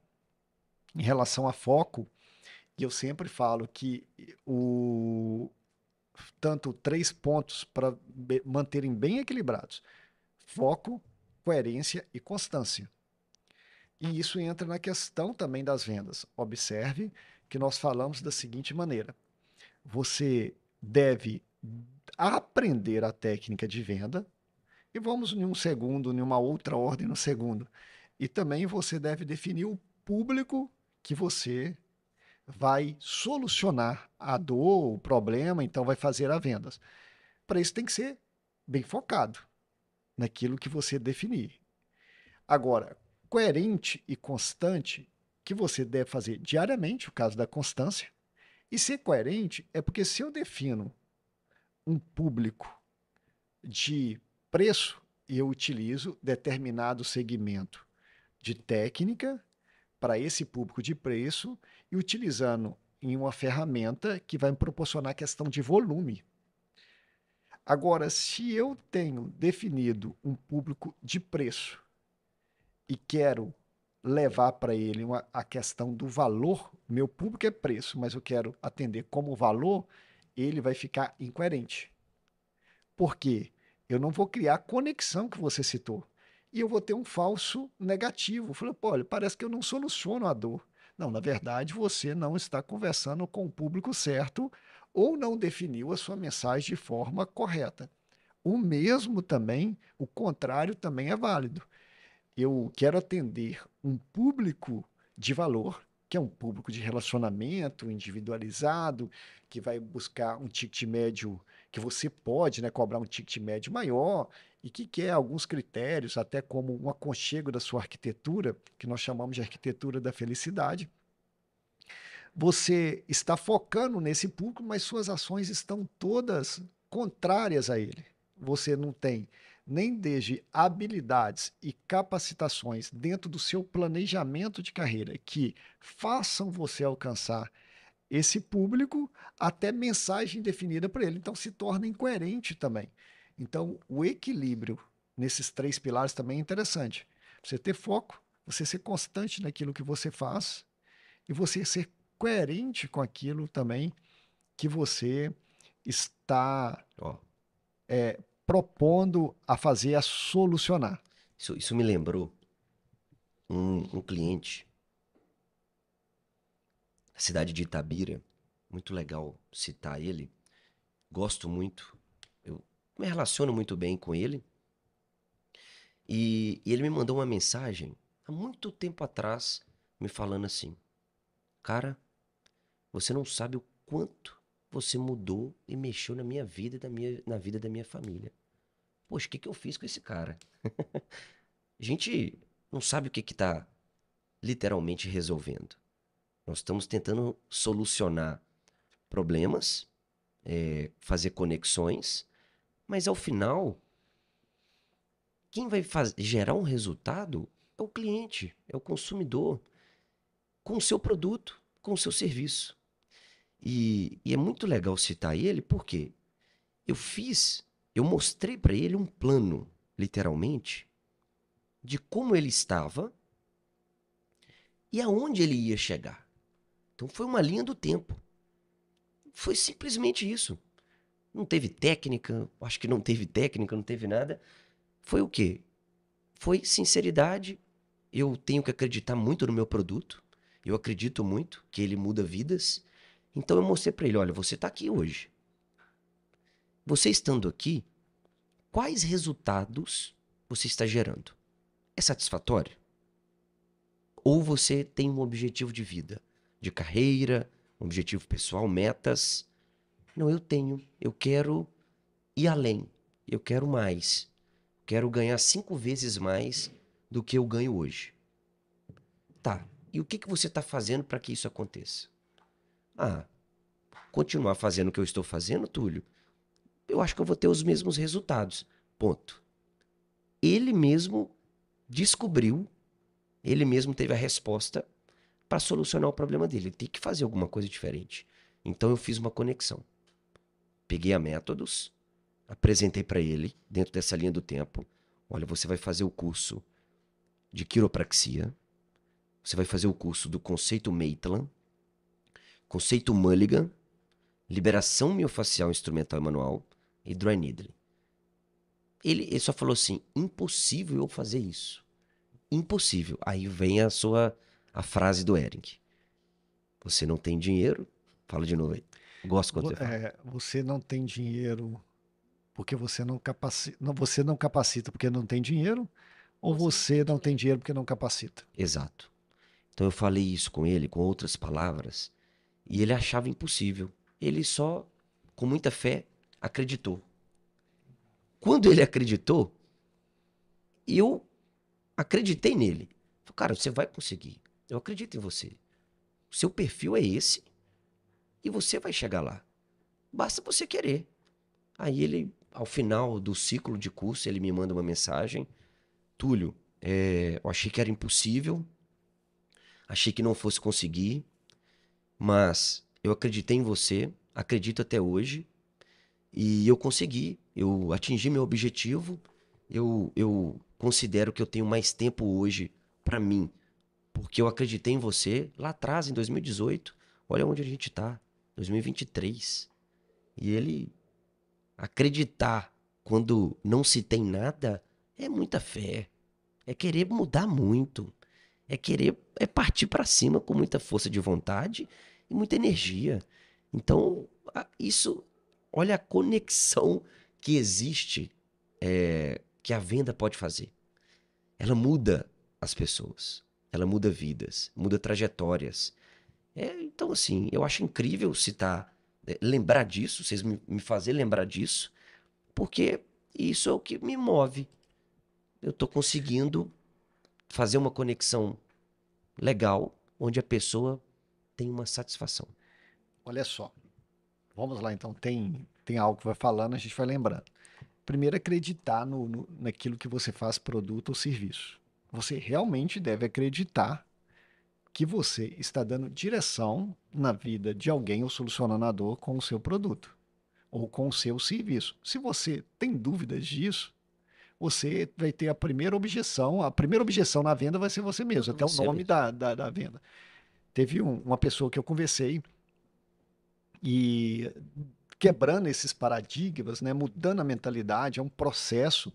em relação a foco, e eu sempre falo que tanto 3 pontos para manterem bem equilibrados: foco, coerência e constância. E isso entra na questão também das vendas. Observe que nós falamos da seguinte maneira: você deve aprender a técnica de venda, e vamos em um segundo, em uma outra ordem no segundo. E também você deve definir o público que você vai solucionar a dor, o problema, então vai fazer as vendas. Para isso tem que ser bem focado naquilo que você definir. Agora, coerente e constante, que você deve fazer diariamente, o caso da constância. E ser coerente é porque se eu defino um público de preço, eu utilizo determinado segmento de técnica para esse público de preço e utilizando em uma ferramenta que vai me proporcionar a questão de volume. Agora, se eu tenho definido um público de preço e quero levar para ele a questão do valor, meu público é preço, mas eu quero atender como valor, ele vai ficar incoerente. Por quê? Eu não vou criar a conexão que você citou. E eu vou ter um falso negativo. Falei, pô, olha, parece que eu não soluciono a dor. Não, na verdade, você não está conversando com o público certo ou não definiu a sua mensagem de forma correta. O mesmo também, o contrário também é válido. Eu quero atender um público de valor, que é um público de relacionamento individualizado, que vai buscar um ticket médio que você pode, né, cobrar um ticket médio maior e que quer alguns critérios, até como um aconchego da sua arquitetura, que nós chamamos de arquitetura da felicidade. Você está focando nesse público, mas suas ações estão todas contrárias a ele. Você não tem nem desde habilidades e capacitações dentro do seu planejamento de carreira que façam você alcançar esse público, até mensagem definida para ele. Então se torna incoerente também. Então o equilíbrio nesses 3 pilares também é interessante. Você ter foco, você ser constante naquilo que você faz e você ser coerente com aquilo também que você está Ó, propondo a fazer, a solucionar. isso me lembrou um cliente da cidade de Itabira, muito legal citar ele, gosto muito, eu me relaciono muito bem com ele, e ele me mandou uma mensagem há muito tempo atrás, me falando assim, cara, você não sabe o quanto você mudou e mexeu na minha vida e na vida da minha família. Poxa, o que eu fiz com esse cara? A gente não sabe o que tá literalmente resolvendo. Nós estamos tentando solucionar problemas, fazer conexões, mas ao final, quem vai gerar um resultado é o cliente, é o consumidor, com o seu produto, com o seu serviço. E é muito legal citar ele porque eu mostrei para ele um plano, literalmente, de como ele estava e aonde ele ia chegar. Então foi uma linha do tempo. Foi simplesmente isso. Não teve técnica, acho que não teve técnica, não teve nada. Foi o quê? Foi sinceridade. Eu tenho que acreditar muito no meu produto. Eu acredito muito que ele muda vidas. Então eu mostrei para ele, olha, você está aqui hoje. Você estando aqui, quais resultados você está gerando? É satisfatório? Ou você tem um objetivo de vida, de carreira, um objetivo pessoal, metas? Não, eu tenho. Eu quero ir além. Eu quero mais. Quero ganhar 5 vezes mais do que eu ganho hoje. Tá. E o que você está fazendo para que isso aconteça? Ah, continuar fazendo o que eu estou fazendo, Túlio, eu acho que eu vou ter os mesmos resultados. Ponto. Ele mesmo descobriu, ele mesmo teve a resposta para solucionar o problema dele. Ele tem que fazer alguma coisa diferente. Então eu fiz uma conexão. Peguei a métodos, apresentei para ele, dentro dessa linha do tempo. Olha, você vai fazer o curso de quiropraxia, você vai fazer o curso do conceito Maitland, conceito Mulligan, liberação miofacial instrumental e manual e dry needling. Ele só falou assim, impossível eu fazer isso. Impossível. Aí vem a frase do Ehring. Você não tem dinheiro? Fala de novo aí. Gosto quando você fala. Você não tem dinheiro porque você não capacita, você não capacita porque não tem dinheiro, ou você não tem dinheiro porque não capacita. Exato. Então eu falei isso com ele, com outras palavras, e ele achava impossível. Ele só, com muita fé, acreditou. Quando ele acreditou, eu acreditei nele. Falei, cara, você vai conseguir. Eu acredito em você. O seu perfil é esse e você vai chegar lá. Basta você querer. Aí ele, ao final do ciclo de curso, ele me manda uma mensagem. Túlio, eu achei que era impossível. Achei que não fosse conseguir. Mas eu acreditei em você. Acredito até hoje. E eu consegui. Eu atingi meu objetivo. Eu considero que eu tenho mais tempo hoje para mim. Porque eu acreditei em você lá atrás, em 2018. Olha onde a gente está. 2023. E ele acreditar quando não se tem nada é muita fé. É querer mudar muito. É partir para cima com muita força de vontade e muita energia. Então, isso, olha a conexão que existe, que a venda pode fazer. Ela muda as pessoas. Ela muda vidas, muda trajetórias. Então, assim, eu acho incrível citar lembrar disso, vocês me fazer lembrar disso, porque isso é o que me move. Eu estou conseguindo fazer uma conexão legal, onde a pessoa tem uma satisfação. Olha só, vamos lá então, tem algo que vai falando, a gente vai lembrando. Primeiro, acreditar naquilo que você faz, produto ou serviço. Você realmente deve acreditar que você está dando direção na vida de alguém ou solucionando a dor com o seu produto ou com o seu serviço. Se você tem dúvidas disso, você vai ter a primeira objeção. A primeira objeção na venda vai ser você mesmo, até o Você nome mesmo. da venda. Teve uma pessoa que eu conversei e quebrando esses paradigmas, né, mudando a mentalidade, é um processo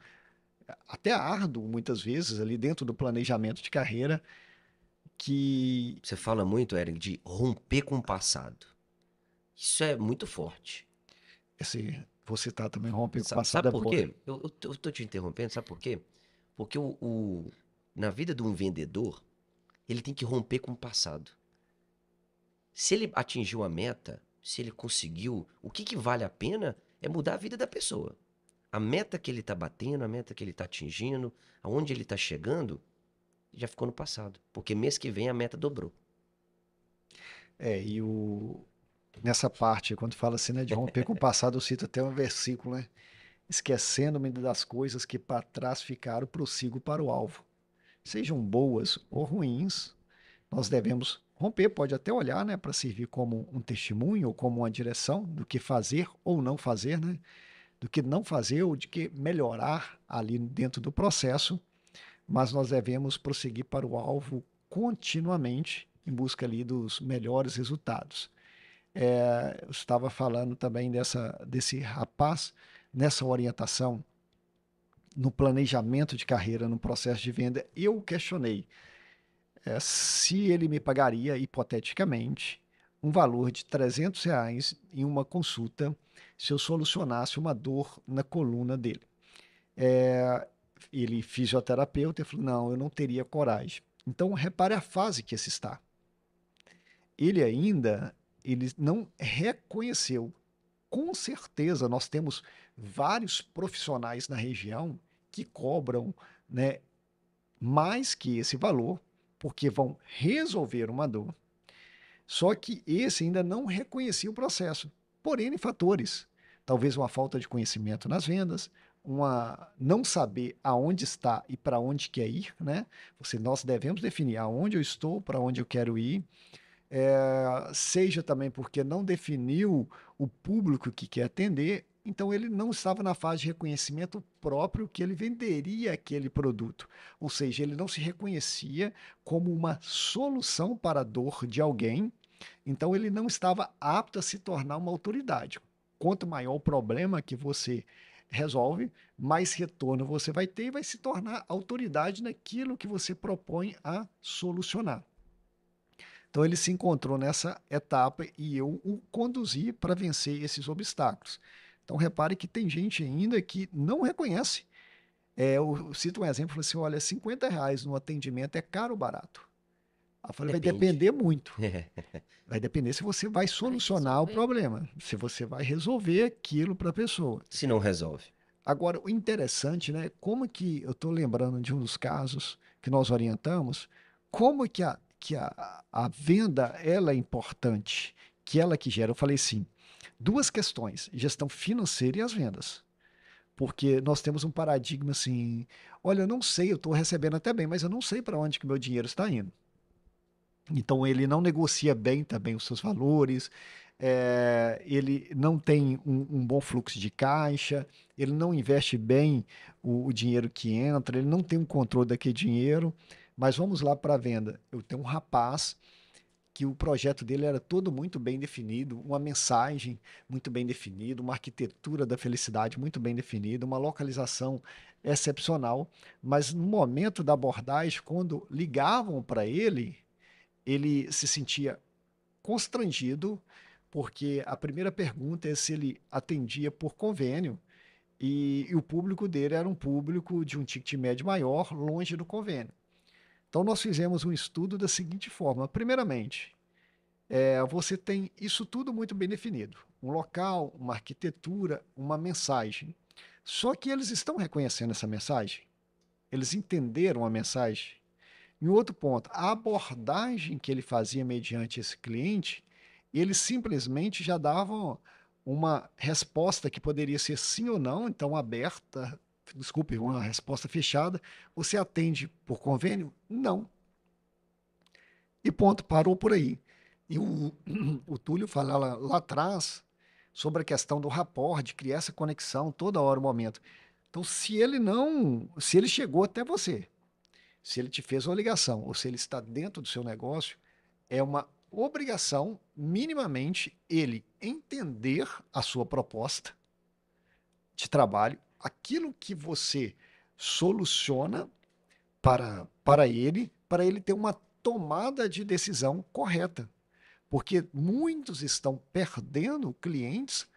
até árduo, muitas vezes, ali dentro do planejamento de carreira, que Você fala muito, Eric, de romper com o passado. Isso é muito forte. esse, vou citar também, romper com o passado Sabe é por boa. quê? Eu tô te interrompendo, sabe por quê? Porque na vida de um vendedor, ele tem que romper com o passado. Se ele atingiu a meta, se ele conseguiu, o que vale a pena é mudar a vida da pessoa. A meta que ele está batendo, a meta que ele está atingindo, aonde ele está chegando, já ficou no passado. Porque mês que vem a meta dobrou. E nessa parte, quando fala assim, né, de romper com o passado, eu cito até um versículo, né? Esquecendo-me das coisas que para trás ficaram, prossigo para o alvo. Sejam boas ou ruins, nós devemos romper, pode até olhar, né, para servir como um testemunho ou como uma direção do que fazer ou não fazer, né? Do que não fazer ou de que melhorar ali dentro do processo, mas nós devemos prosseguir para o alvo continuamente em busca ali dos melhores resultados. Eu estava falando também desse rapaz nessa orientação no planejamento de carreira, no processo de venda. Eu questionei se ele me pagaria, hipoteticamente, um valor de R$ 300 em uma consulta se eu solucionasse uma dor na coluna dele. Ele, fisioterapeuta, ele falou, não, eu não teria coragem. Então, repare a fase que esse está. Ele não reconheceu. Com certeza, nós temos vários profissionais na região que cobram, né, mais que esse valor, porque vão resolver uma dor. Só que esse ainda não reconhecia o processo, por N fatores. Talvez uma falta de conhecimento nas vendas, uma não saber aonde está e para onde quer ir, né? Nós devemos definir aonde eu estou, para onde eu quero ir, seja também porque não definiu o público que quer atender, então ele não estava na fase de reconhecimento próprio que ele venderia aquele produto. Ou seja, ele não se reconhecia como uma solução para a dor de alguém, então ele não estava apto a se tornar uma autoridade. Quanto maior o problema que você resolve, mais retorno você vai ter e vai se tornar autoridade naquilo que você propõe a solucionar. Então ele se encontrou nessa etapa e eu o conduzi para vencer esses obstáculos. Então repare que tem gente ainda que não reconhece. Eu cito um exemplo, assim, olha, R$ 50 no atendimento é caro ou barato? Eu falei, vai Depende. depender muito. Vai depender se você vai Vai solucionar o resolver. problema, se você vai resolver aquilo para a pessoa. Se não resolve. Agora, o interessante, né? Como que eu estou lembrando de um dos casos que nós orientamos, como que a venda ela é importante, que ela que gera. Eu falei assim, duas questões: gestão financeira e as vendas. Porque nós temos um paradigma assim, olha, eu não sei, eu estou recebendo até bem, mas eu não sei para onde que meu dinheiro está indo. Então ele não negocia bem também os seus valores, ele não tem um bom fluxo de caixa, ele não investe bem o dinheiro que entra, ele não tem um controle daquele dinheiro. Mas vamos lá para a venda. Eu tenho um rapaz que o projeto dele era todo muito bem definido, uma mensagem muito bem definida, uma arquitetura da felicidade muito bem definida, uma localização excepcional, mas no momento da abordagem, quando ligavam para ele se sentia constrangido, porque a primeira pergunta é se ele atendia por convênio e o público dele era um público de um ticket médio maior, longe do convênio. Então, nós fizemos um estudo da seguinte forma: primeiramente, você tem isso tudo muito bem definido. Um local, uma arquitetura, uma mensagem. Só que eles estão reconhecendo essa mensagem? Eles entenderam a mensagem? E um outro ponto, a abordagem que ele fazia mediante esse cliente, eles simplesmente já davam uma resposta que poderia ser sim ou não, então aberta, desculpe, uma resposta fechada. Você atende por convênio? Não. E ponto, parou por aí. E o Túlio fala lá atrás sobre a questão do rapport, de criar essa conexão toda hora, o momento. Então, se ele chegou até você, se ele te fez uma ligação, ou se ele está dentro do seu negócio, é uma obrigação, minimamente, ele entender a sua proposta de trabalho, aquilo que você soluciona para ele ter uma tomada de decisão correta. Porque muitos estão perdendo clientes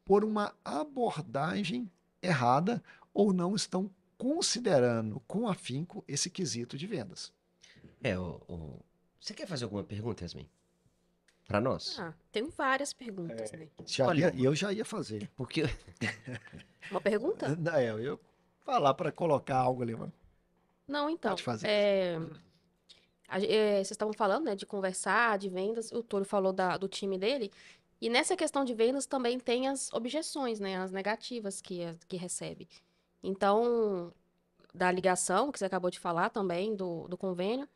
por uma abordagem errada ou não estão considerando com afinco esse quesito de vendas. Você quer fazer alguma pergunta, Yasmin? Para nós? Ah, tenho várias perguntas, né? Olha, Eu já ia fazer. Porque Uma pergunta? Eu ia falar para colocar algo ali, mano. Não, então. Pode fazer. Vocês estavam falando, né, de conversar, de vendas. O Túlio falou do time dele. E nessa questão de vendas também tem as objeções, né, as negativas que recebe. Então, da ligação, que você acabou de falar também, do convênio.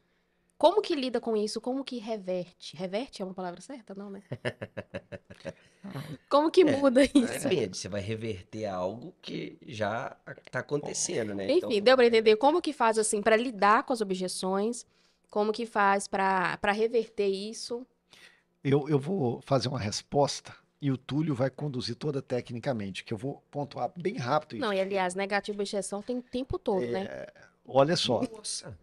Como que lida com isso? Como que reverte? Reverte é uma palavra certa? Não, né? Como que muda isso? depende, você vai reverter algo que já está acontecendo, né? Enfim, deu para entender como que faz assim para lidar com as objeções, como que faz para reverter isso. Eu vou fazer uma resposta e o Túlio vai conduzir toda tecnicamente, que eu vou pontuar bem rápido Não, isso. e aliás, negativa e objeção tem o tempo todo, né? Olha só, Nossa,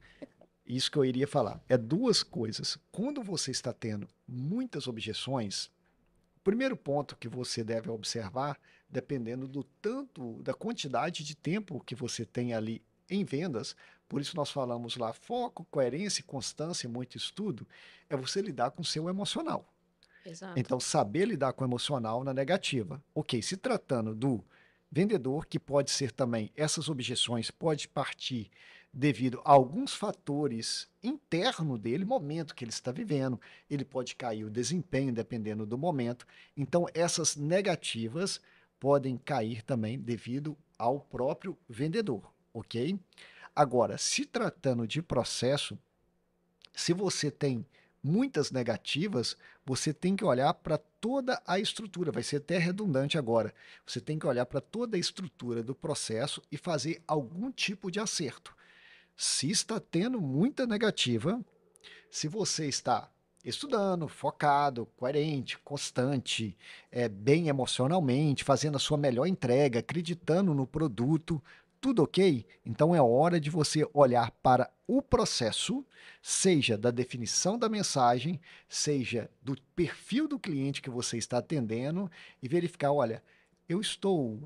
isso que eu iria falar. É duas coisas. Quando você está tendo muitas objeções, o primeiro ponto que você deve observar, dependendo do tanto, da quantidade de tempo que você tem ali em vendas, por isso nós falamos lá, foco, coerência, constância, muito estudo, é você lidar com o seu emocional. Exato. Então, saber lidar com o emocional na negativa. Ok, se tratando do vendedor, que pode ser também, essas objeções pode partir devido a alguns fatores internos dele, momento que ele está vivendo, ele pode cair o desempenho dependendo do momento. Então, essas negativas podem cair também devido ao próprio vendedor, ok? Agora, se tratando de processo, se você tem muitas negativas, você tem que olhar para toda a estrutura. Vai ser até redundante agora. Você tem que olhar para toda a estrutura do processo e fazer algum tipo de acerto. Se está tendo muita negativa, se você está estudando, focado, coerente, constante, bem emocionalmente, fazendo a sua melhor entrega, acreditando no produto, tudo ok? Então é hora de você olhar para o processo, seja da definição da mensagem, seja do perfil do cliente que você está atendendo e verificar, olha,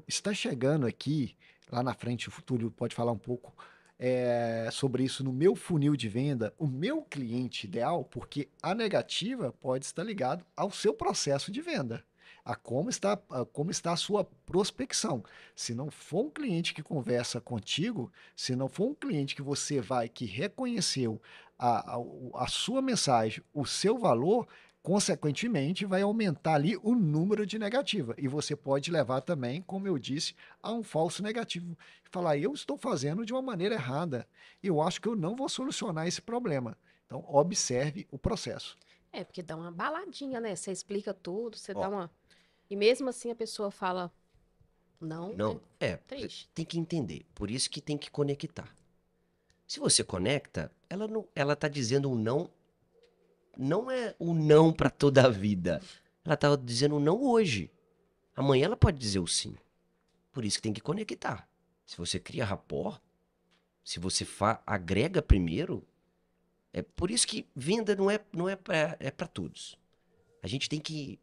está chegando aqui, lá na frente o futuro pode falar um pouco sobre isso no meu funil de venda, o meu cliente ideal, porque a negativa pode estar ligado ao seu processo de venda, a como está a sua prospecção. Se não for um cliente que conversa contigo, se não for um cliente que reconheceu a, a, a sua mensagem, o seu valor, consequentemente, vai aumentar ali o número de negativa. E você pode levar também, como eu disse, a um falso negativo. Falar, eu estou fazendo de uma maneira errada. Eu acho que eu não vou solucionar esse problema. Então, observe o processo. É, porque dá uma baladinha, né? Você explica tudo, você dá ó, uma. E mesmo assim a pessoa fala, não, não, é triste. tem que entender. Por isso que tem que conectar. Se você conecta, ela tá dizendo um não, não é um não para toda a vida. Ela tá dizendo um não hoje. Amanhã ela pode dizer o sim. Por isso que tem que conectar. Se você cria rapport, se você agrega primeiro, é por isso que venda não é para todos. A gente tem que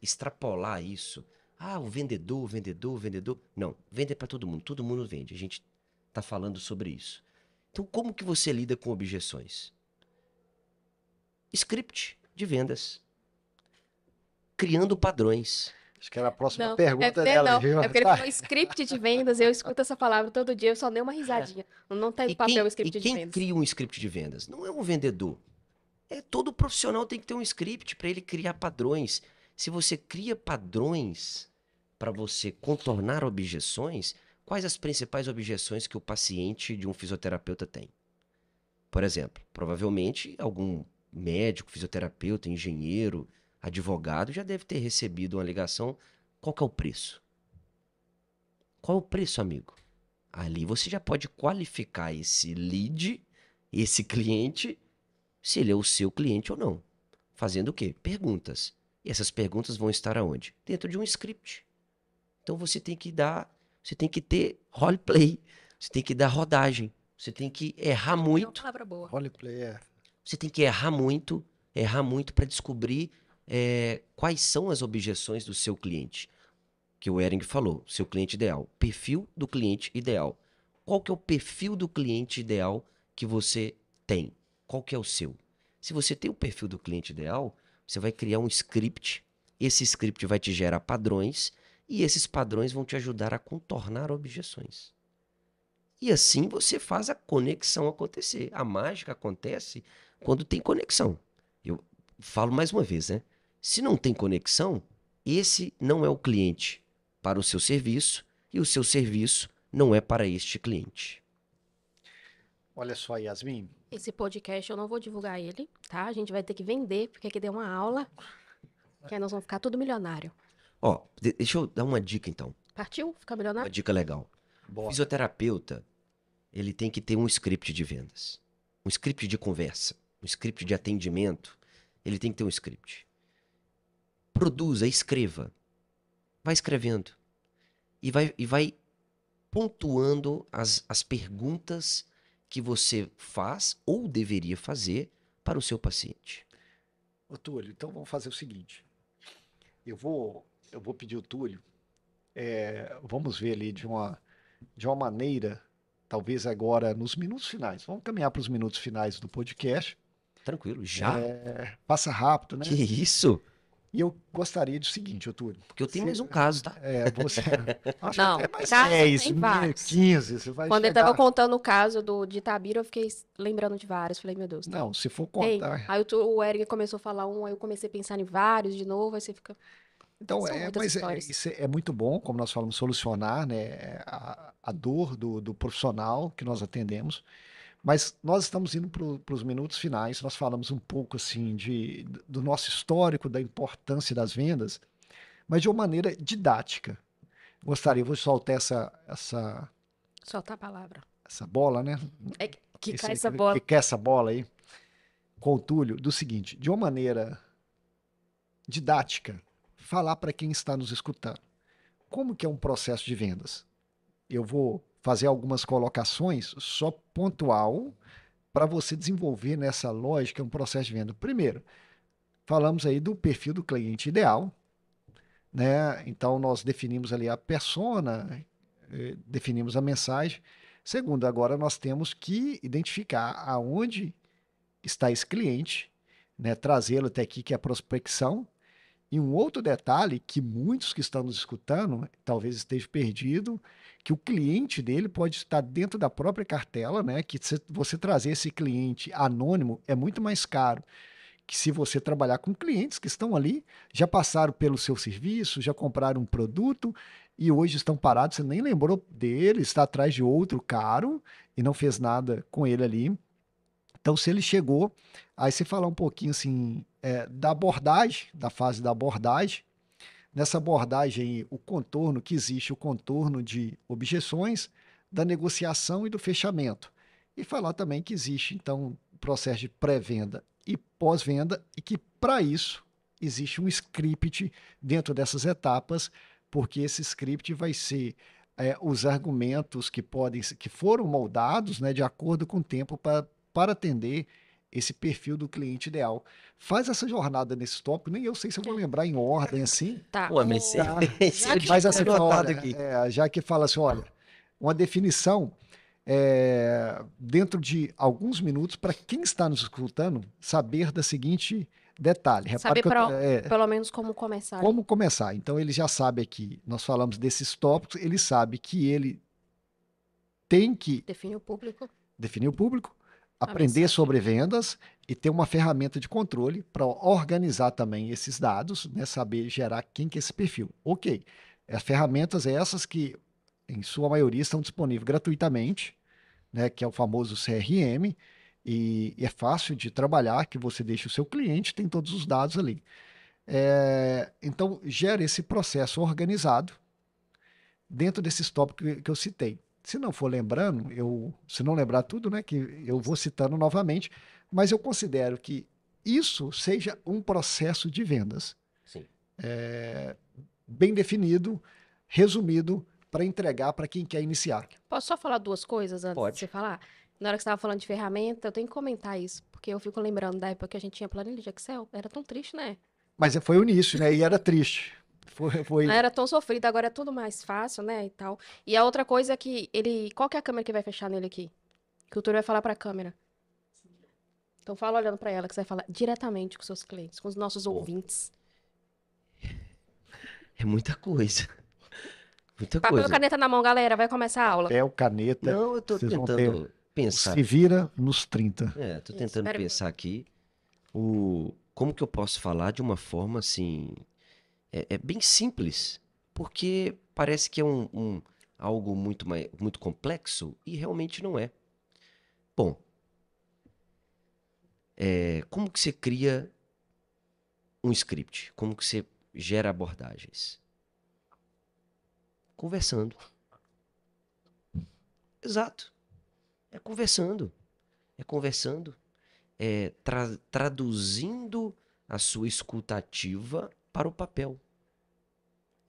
extrapolar isso. Ah, o vendedor, vendedor, vendedor. Não, vende é para todo mundo vende. A gente está falando sobre isso. Então, como que você lida com objeções? Script de vendas. criando padrões. Acho que era a próxima Não, pergunta dela, viu? é porque ele falou script de vendas, eu escuto essa palavra todo dia, eu só dei uma risadinha. Não tem papel script de quem vendas. cria um script de vendas? Não é um vendedor. Todo profissional tem que ter um script para ele criar padrões. Se você cria padrões para você contornar objeções, quais as principais objeções que o paciente de um fisioterapeuta tem? Por exemplo, provavelmente algum médico, fisioterapeuta, engenheiro, advogado já deve ter recebido uma ligação. Qual que é o preço? Qual é o preço, amigo? Ali você já pode qualificar esse lead, esse cliente, se ele é o seu cliente ou não. Fazendo o quê? Perguntas. E essas perguntas vão estar aonde? Dentro de um script. Então você tem que ter roleplay, você tem que dar rodagem, você tem que errar É uma muito. palavra boa. Roleplay, Você tem que errar muito para descobrir quais são as objeções do seu cliente. Que o Ehring falou, seu cliente ideal. Perfil do cliente ideal. Qual que é o perfil do cliente ideal que você tem? Qual que é o seu? Se você tem o perfil do cliente ideal, você vai criar um script. Esse script vai te gerar padrões e esses padrões vão te ajudar a contornar objeções. E assim você faz a conexão acontecer. A mágica acontece quando tem conexão. Eu falo mais uma vez, né? Se não tem conexão, esse não é o cliente para o seu serviço e o seu serviço não é para este cliente. Olha só, Yasmin. Esse podcast eu não vou divulgar ele, tá? A gente vai ter que vender, porque aqui deu uma aula, que aí nós vamos ficar tudo milionário. Ó, deixa eu dar uma dica então. Partiu? Ficar Uma milionário? dica legal. O Bora. fisioterapeuta, ele tem que ter um script de vendas, um script de conversa, um script de atendimento. Ele tem que ter um script. Produza, escreva. Vai escrevendo. E vai pontuando as perguntas que você faz ou deveria fazer para o seu paciente. Ô, Túlio, então vamos fazer o seguinte. Eu vou pedir o Túlio, vamos ver ali de uma maneira, talvez agora nos minutos finais. Vamos caminhar para os minutos finais do podcast. Tranquilo, já? Passa rápido, né? Que isso? E eu gostaria do seguinte, ô Túlio. Porque eu tenho mais um caso, tá? Você. Acho Não, que até mais caso 10, tem vários. 15. Você vai Quando ele chegar. tava contando o caso de Itabira, eu fiquei lembrando de vários. Falei, meu Deus. Não, se for Tem. contar. Aí o Eric começou a falar um, aí eu comecei a pensar em vários de novo, aí você fica. Então, São muitas mas histórias. isso é muito bom, como nós falamos, solucionar, né, a dor do profissional que nós atendemos. Mas nós estamos indo para os minutos finais. Nós falamos um pouco assim do nosso histórico, da importância das vendas, mas de uma maneira didática. Gostaria, vou soltar essa Solta a palavra. bola, né? É que cai Esse- essa bola. Que quer essa bola aí, com o Túlio, do seguinte, de uma maneira didática, falar para quem está nos escutando. Como que é um processo de vendas? Eu vou fazer algumas colocações só pontual para você desenvolver nessa lógica um processo de venda. Primeiro, falamos aí do perfil do cliente ideal, né? Então nós definimos ali a persona, definimos a mensagem. Segundo, agora nós temos que identificar aonde está esse cliente, né? Trazê-lo até aqui, que é a prospecção. E um outro detalhe que muitos que estão nos escutando talvez esteja perdido, que o cliente dele pode estar dentro da própria cartela, né? Que se você trazer esse cliente anônimo é muito mais caro que se você trabalhar com clientes que estão ali, já passaram pelo seu serviço, já compraram um produto e hoje estão parados, você nem lembrou dele, está atrás de outro caro e não fez nada com ele ali. Então, se ele chegou, aí você falar um pouquinho assim, da abordagem, da fase da abordagem. Nessa abordagem, aí, o contorno que existe, o contorno de objeções, da negociação e do fechamento. E falar também que existe, então, o processo de pré-venda e pós-venda, e que, para isso, existe um script dentro dessas etapas, porque esse script vai ser os argumentos que foram moldados, né, de acordo com o tempo para atender esse perfil do cliente ideal. Faz essa jornada nesse tópico, nem eu sei se eu vou lembrar em ordem assim, Tá. Pô, mas Já que- mas assim, anotado olha, aqui. já que fala assim, olha, uma definição dentro de alguns minutos para quem está nos escutando saber Detalhe, repare Saber que pelo menos como começar. como começar. Então, ele já sabe aqui, nós falamos desses tópicos, ele sabe que ele tem que Definir o público, definir o público, a aprender mensagem. sobre vendas e ter uma ferramenta de controle para organizar também esses dados, né? Saber gerar quem que é esse perfil. Ok, as ferramentas essas que, em sua maioria, estão disponíveis gratuitamente, né? Que é o famoso CRM, e é fácil de trabalhar, que você deixa o seu cliente, tem todos os dados ali. Então, gera esse processo organizado dentro desses tópicos que eu citei. Se não for lembrando, se não lembrar tudo, né, que eu vou citando novamente, mas eu considero que isso seja um processo de vendas Sim. bem definido, resumido, para entregar para quem quer iniciar. Posso só falar duas coisas antes Pode. de você falar? Na hora que você estava falando de ferramenta, eu tenho que comentar isso, porque eu fico lembrando da época que a gente tinha planilha de Excel. Era tão triste, né? Mas foi o início, né? E era triste. Era tão sofrido, agora é tudo mais fácil, né? E tal. E a outra coisa é que ele. Qual que é a câmera que vai fechar nele aqui? Que o Túlio vai falar pra câmera. Então fala olhando pra ela, que você vai falar diretamente com os seus clientes, com os nossos Bom. ouvintes. É muita coisa. Muita Papel e coisa. caneta na mão, galera. Vai começar a aula. Papel, caneta, Não, eu tô vocês vão ter tentando pensar. se vira nos 30. Tô Isso, tentando espera- pensar aqui como que eu posso falar de uma forma assim. É bem simples, porque parece que é algo muito complexo e realmente não é. Bom, como que você cria um script? Como que você gera abordagens? Conversando. Exato. É conversando. É conversando. Traduzindo a sua escuta ativa para o papel.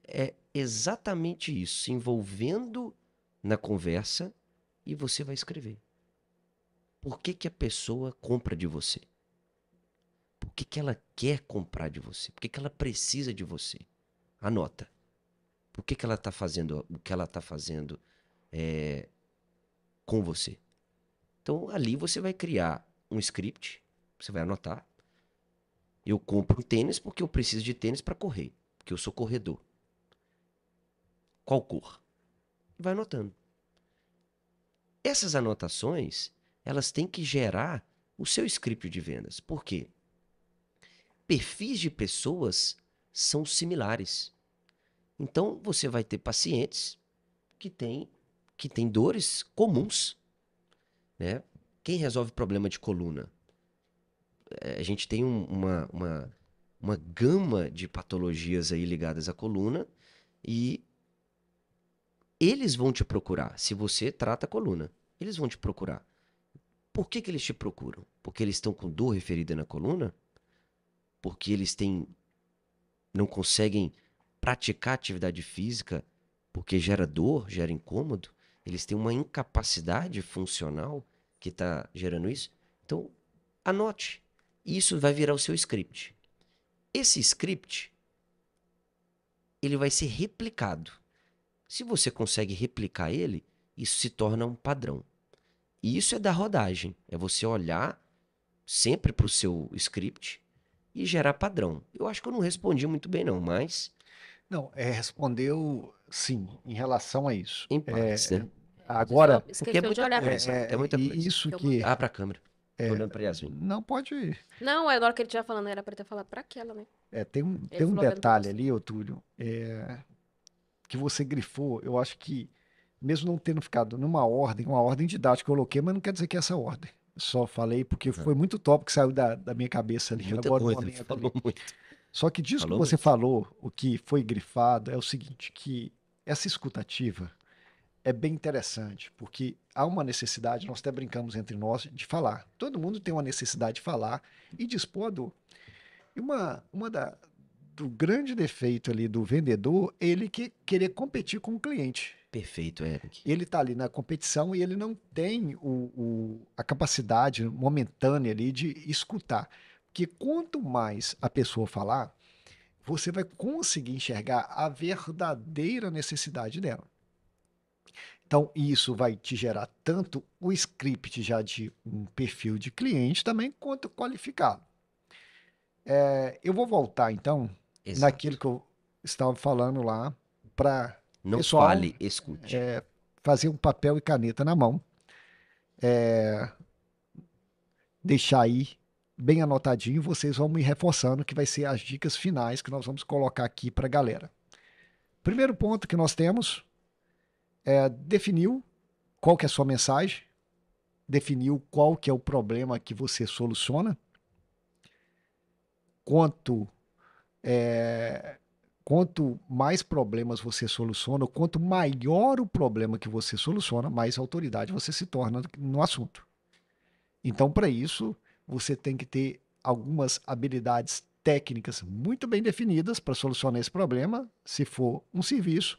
É exatamente isso, se envolvendo na conversa e você vai escrever. Por que que a pessoa compra de você? Por que que ela quer comprar de você? Por que que ela precisa de você? Anota. Por que que ela está fazendo o que ela está fazendo com você? Então, ali você vai criar um script, você vai anotar. Eu compro um tênis porque eu preciso de tênis para correr, porque eu sou corredor. Qual cor? Vai anotando. Essas anotações, elas têm que gerar o seu script de vendas. Por quê? Perfis de pessoas são similares. Então, você vai ter pacientes que têm dores comuns, né? Quem resolve problema de coluna? A gente tem uma gama de patologias aí ligadas à coluna e eles vão te procurar. Se você trata a coluna, eles vão te procurar. Por que que eles te procuram? Porque eles estão com dor referida na coluna? Porque eles não conseguem praticar atividade física porque gera dor, gera incômodo? Eles têm uma incapacidade funcional que está gerando isso? Então, anote. Isso vai virar o seu script. Esse script, ele vai ser replicado. Se você consegue replicar ele, isso se torna um padrão. E isso é da rodagem. É você olhar sempre para o seu script e gerar padrão. Eu acho que eu não respondi muito bem, não, mas Não, respondeu sim, em relação a isso. em partes, né? Agora, Porque é Esqueceu de muita olhar pra coisa. mim. É muita e coisa. isso Eu que. Ah, para a câmera. Tô olhando para Yasmin. Não pode ir. Não, é na hora que ele estiver falando, era pra ter falado pra aquela, né? Tem um Ele falou olhando pra detalhe você. ali, ô Túlio, que você grifou, eu acho que, mesmo não tendo ficado numa ordem, uma ordem didática que eu coloquei, mas não quer dizer que é essa ordem. Só falei porque foi muito top que saiu da minha cabeça ali, Muita agora no coisa. momento Falou ali. muito. Só que disso que Falou você muito. falou, o que foi grifado, é o seguinte, que essa escutativa é bem interessante, porque há uma necessidade, nós até brincamos entre nós, de falar. Todo mundo tem uma necessidade de falar e dispor do. E do grande defeito ali do vendedor é ele querer competir com o cliente. Perfeito, Eric. Ele está ali na competição e ele não tem a capacidade momentânea ali de escutar. Porque quanto mais a pessoa falar, você vai conseguir enxergar a verdadeira necessidade dela. Então, isso vai te gerar tanto o script já de um perfil de cliente também, quanto qualificado. Eu vou voltar, então, naquilo Exato. que eu estava falando lá, para Não pessoal fale, escute. fazer um papel e caneta na mão, deixar aí bem anotadinho, vocês vão me reforçando que vai ser as dicas finais que nós vamos colocar aqui para a galera. Primeiro ponto que nós temos definiu qual que é a sua mensagem, definiu qual que é o problema que você soluciona, quanto quanto mais problemas você soluciona, quanto maior o problema que você soluciona, mais autoridade você se torna no assunto. Então, para isso, você tem que ter algumas habilidades técnicas muito bem definidas para solucionar esse problema, se for um serviço,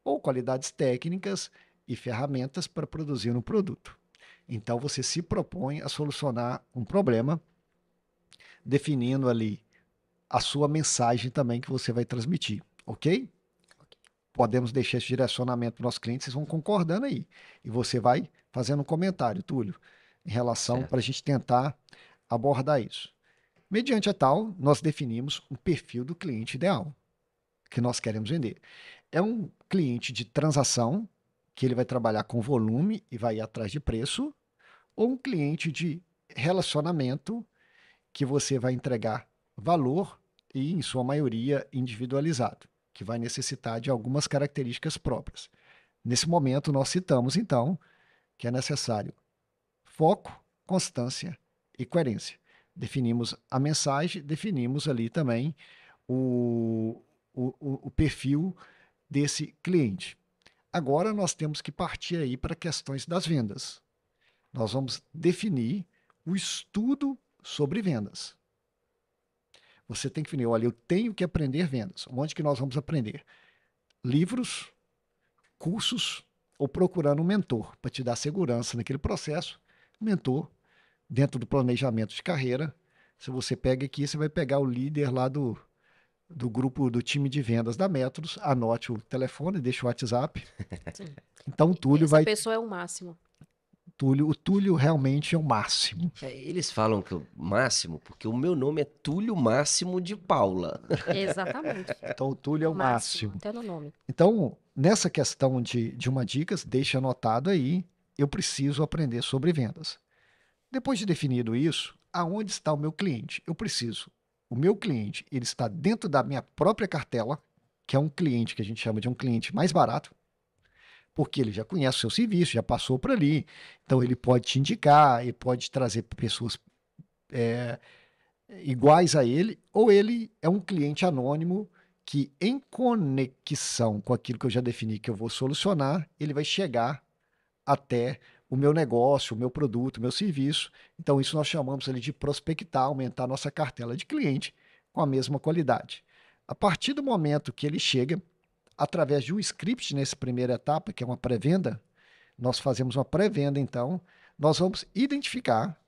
ou qualidades técnicas e ferramentas para produzir um produto. Então, você se propõe a solucionar um problema, definindo ali a sua mensagem também que você vai transmitir, ok? Podemos deixar esse direcionamento para o nosso cliente, vocês vão concordando aí. E você vai fazendo um comentário, Túlio, em relação para a Certo. gente tentar abordar isso. Mediante a tal, nós definimos um perfil do cliente ideal que nós queremos vender. É um cliente de transação, que ele vai trabalhar com volume e vai ir atrás de preço, ou um cliente de relacionamento, que você vai entregar valor e, em sua maioria, individualizado, que vai necessitar de algumas características próprias. Nesse momento, nós citamos, então, que é necessário foco, constância e coerência. Definimos a mensagem, definimos ali também o perfil desse cliente. Agora nós temos que partir aí para questões das vendas. Nós vamos definir o estudo sobre vendas. Você tem que definir, olha, eu tenho que aprender vendas. Onde que nós vamos aprender? Livros, cursos ou procurando um mentor para te dar segurança naquele processo. Mentor, dentro do planejamento de carreira. Se você pega aqui, você vai pegar o líder lá do grupo do time de vendas da Metros, anote o telefone, deixa o WhatsApp. Sim. Então, Essa pessoa é o máximo. O Túlio realmente é o máximo. Eles falam que o Máximo, porque o meu nome é Túlio Máximo de Paula. Exatamente. Então, o Túlio é o máximo. Até no nome. Então, nessa questão de uma dicas, deixa anotado aí, eu preciso aprender sobre vendas. Depois de definido isso, aonde está o meu cliente? Eu preciso. O meu cliente, ele está dentro da minha própria cartela, que é um cliente que a gente chama de um cliente mais barato, porque ele já conhece o seu serviço, já passou por ali. Então, ele pode te indicar, ele pode trazer pessoas iguais a ele, ou ele é um cliente anônimo que, em conexão com aquilo que eu já defini que eu vou solucionar, ele vai chegar até o meu negócio, o meu produto, o meu serviço. Então, isso nós chamamos ali de prospectar, aumentar a nossa cartela de cliente com a mesma qualidade. A partir do momento que ele chega, através de um script nessa primeira etapa, que é uma pré-venda, nós fazemos uma pré-venda, então, nós vamos identificar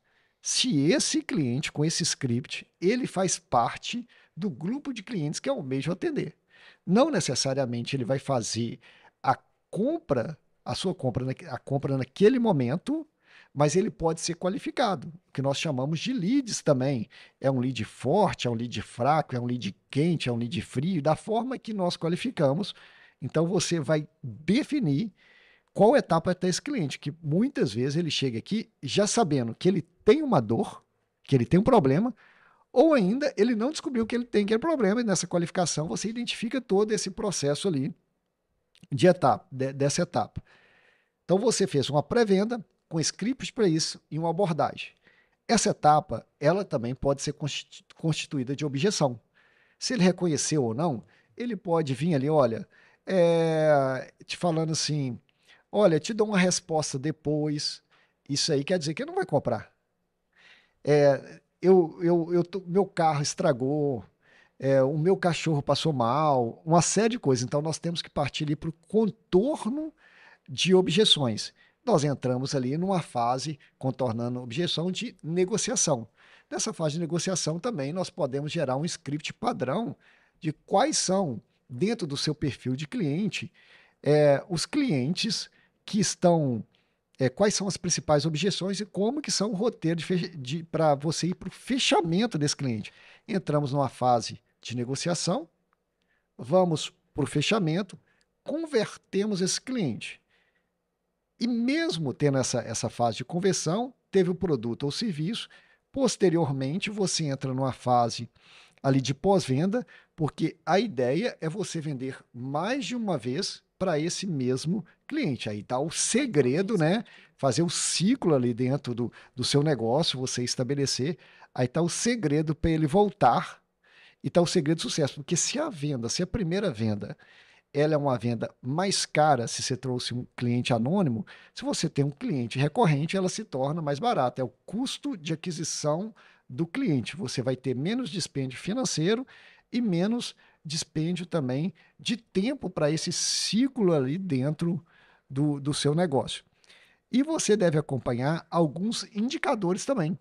se esse cliente com esse script, ele faz parte do grupo de clientes que eu almejo atender. Não necessariamente ele vai fazer a compra, a sua compra, a compra naquele momento, mas ele pode ser qualificado, o que nós chamamos de leads também. É um lead forte, é um lead fraco, é um lead quente, é um lead frio, da forma que nós qualificamos. Então você vai definir qual etapa está esse cliente, que muitas vezes ele chega aqui já sabendo que ele tem uma dor, que ele tem um problema, ou ainda ele não descobriu que ele tem aquele problema, e nessa qualificação você identifica todo esse processo ali de etapa, dessa etapa. Então você fez uma pré-venda com scripts para isso e uma abordagem. Essa etapa, ela também pode ser constituída de objeção. Se ele reconheceu ou não, ele pode vir ali, olha, te falando assim, olha, te dou uma resposta depois. Isso aí quer dizer que ele não vai comprar. Meu carro estragou, o meu cachorro passou mal, uma série de coisas. Então nós temos que partir ali para o contorno de objeções. Nós entramos ali numa fase, contornando objeção, de negociação. Nessa fase de negociação também nós podemos gerar um script padrão de quais são, dentro do seu perfil de cliente, os clientes que estão quais são as principais objeções e como que são o roteiro para você ir para o fechamento desse cliente. Entramos numa fase de negociação, vamos para o fechamento, convertemos esse cliente. E mesmo tendo essa fase de conversão, teve o produto ou serviço, posteriormente você entra numa fase ali de pós-venda, porque a ideia é você vender mais de uma vez para esse mesmo cliente. Aí está o segredo, né? Fazer o ciclo ali dentro do seu negócio, você estabelecer. Aí está o segredo para ele voltar e está o segredo do sucesso. Porque se a primeira venda, ela é uma venda mais cara, se você trouxe um cliente anônimo, se você tem um cliente recorrente, ela se torna mais barata. É o custo de aquisição do cliente. Você vai ter menos dispêndio financeiro e menos dispêndio também de tempo para esse ciclo ali dentro do seu negócio. E você deve acompanhar alguns indicadores também.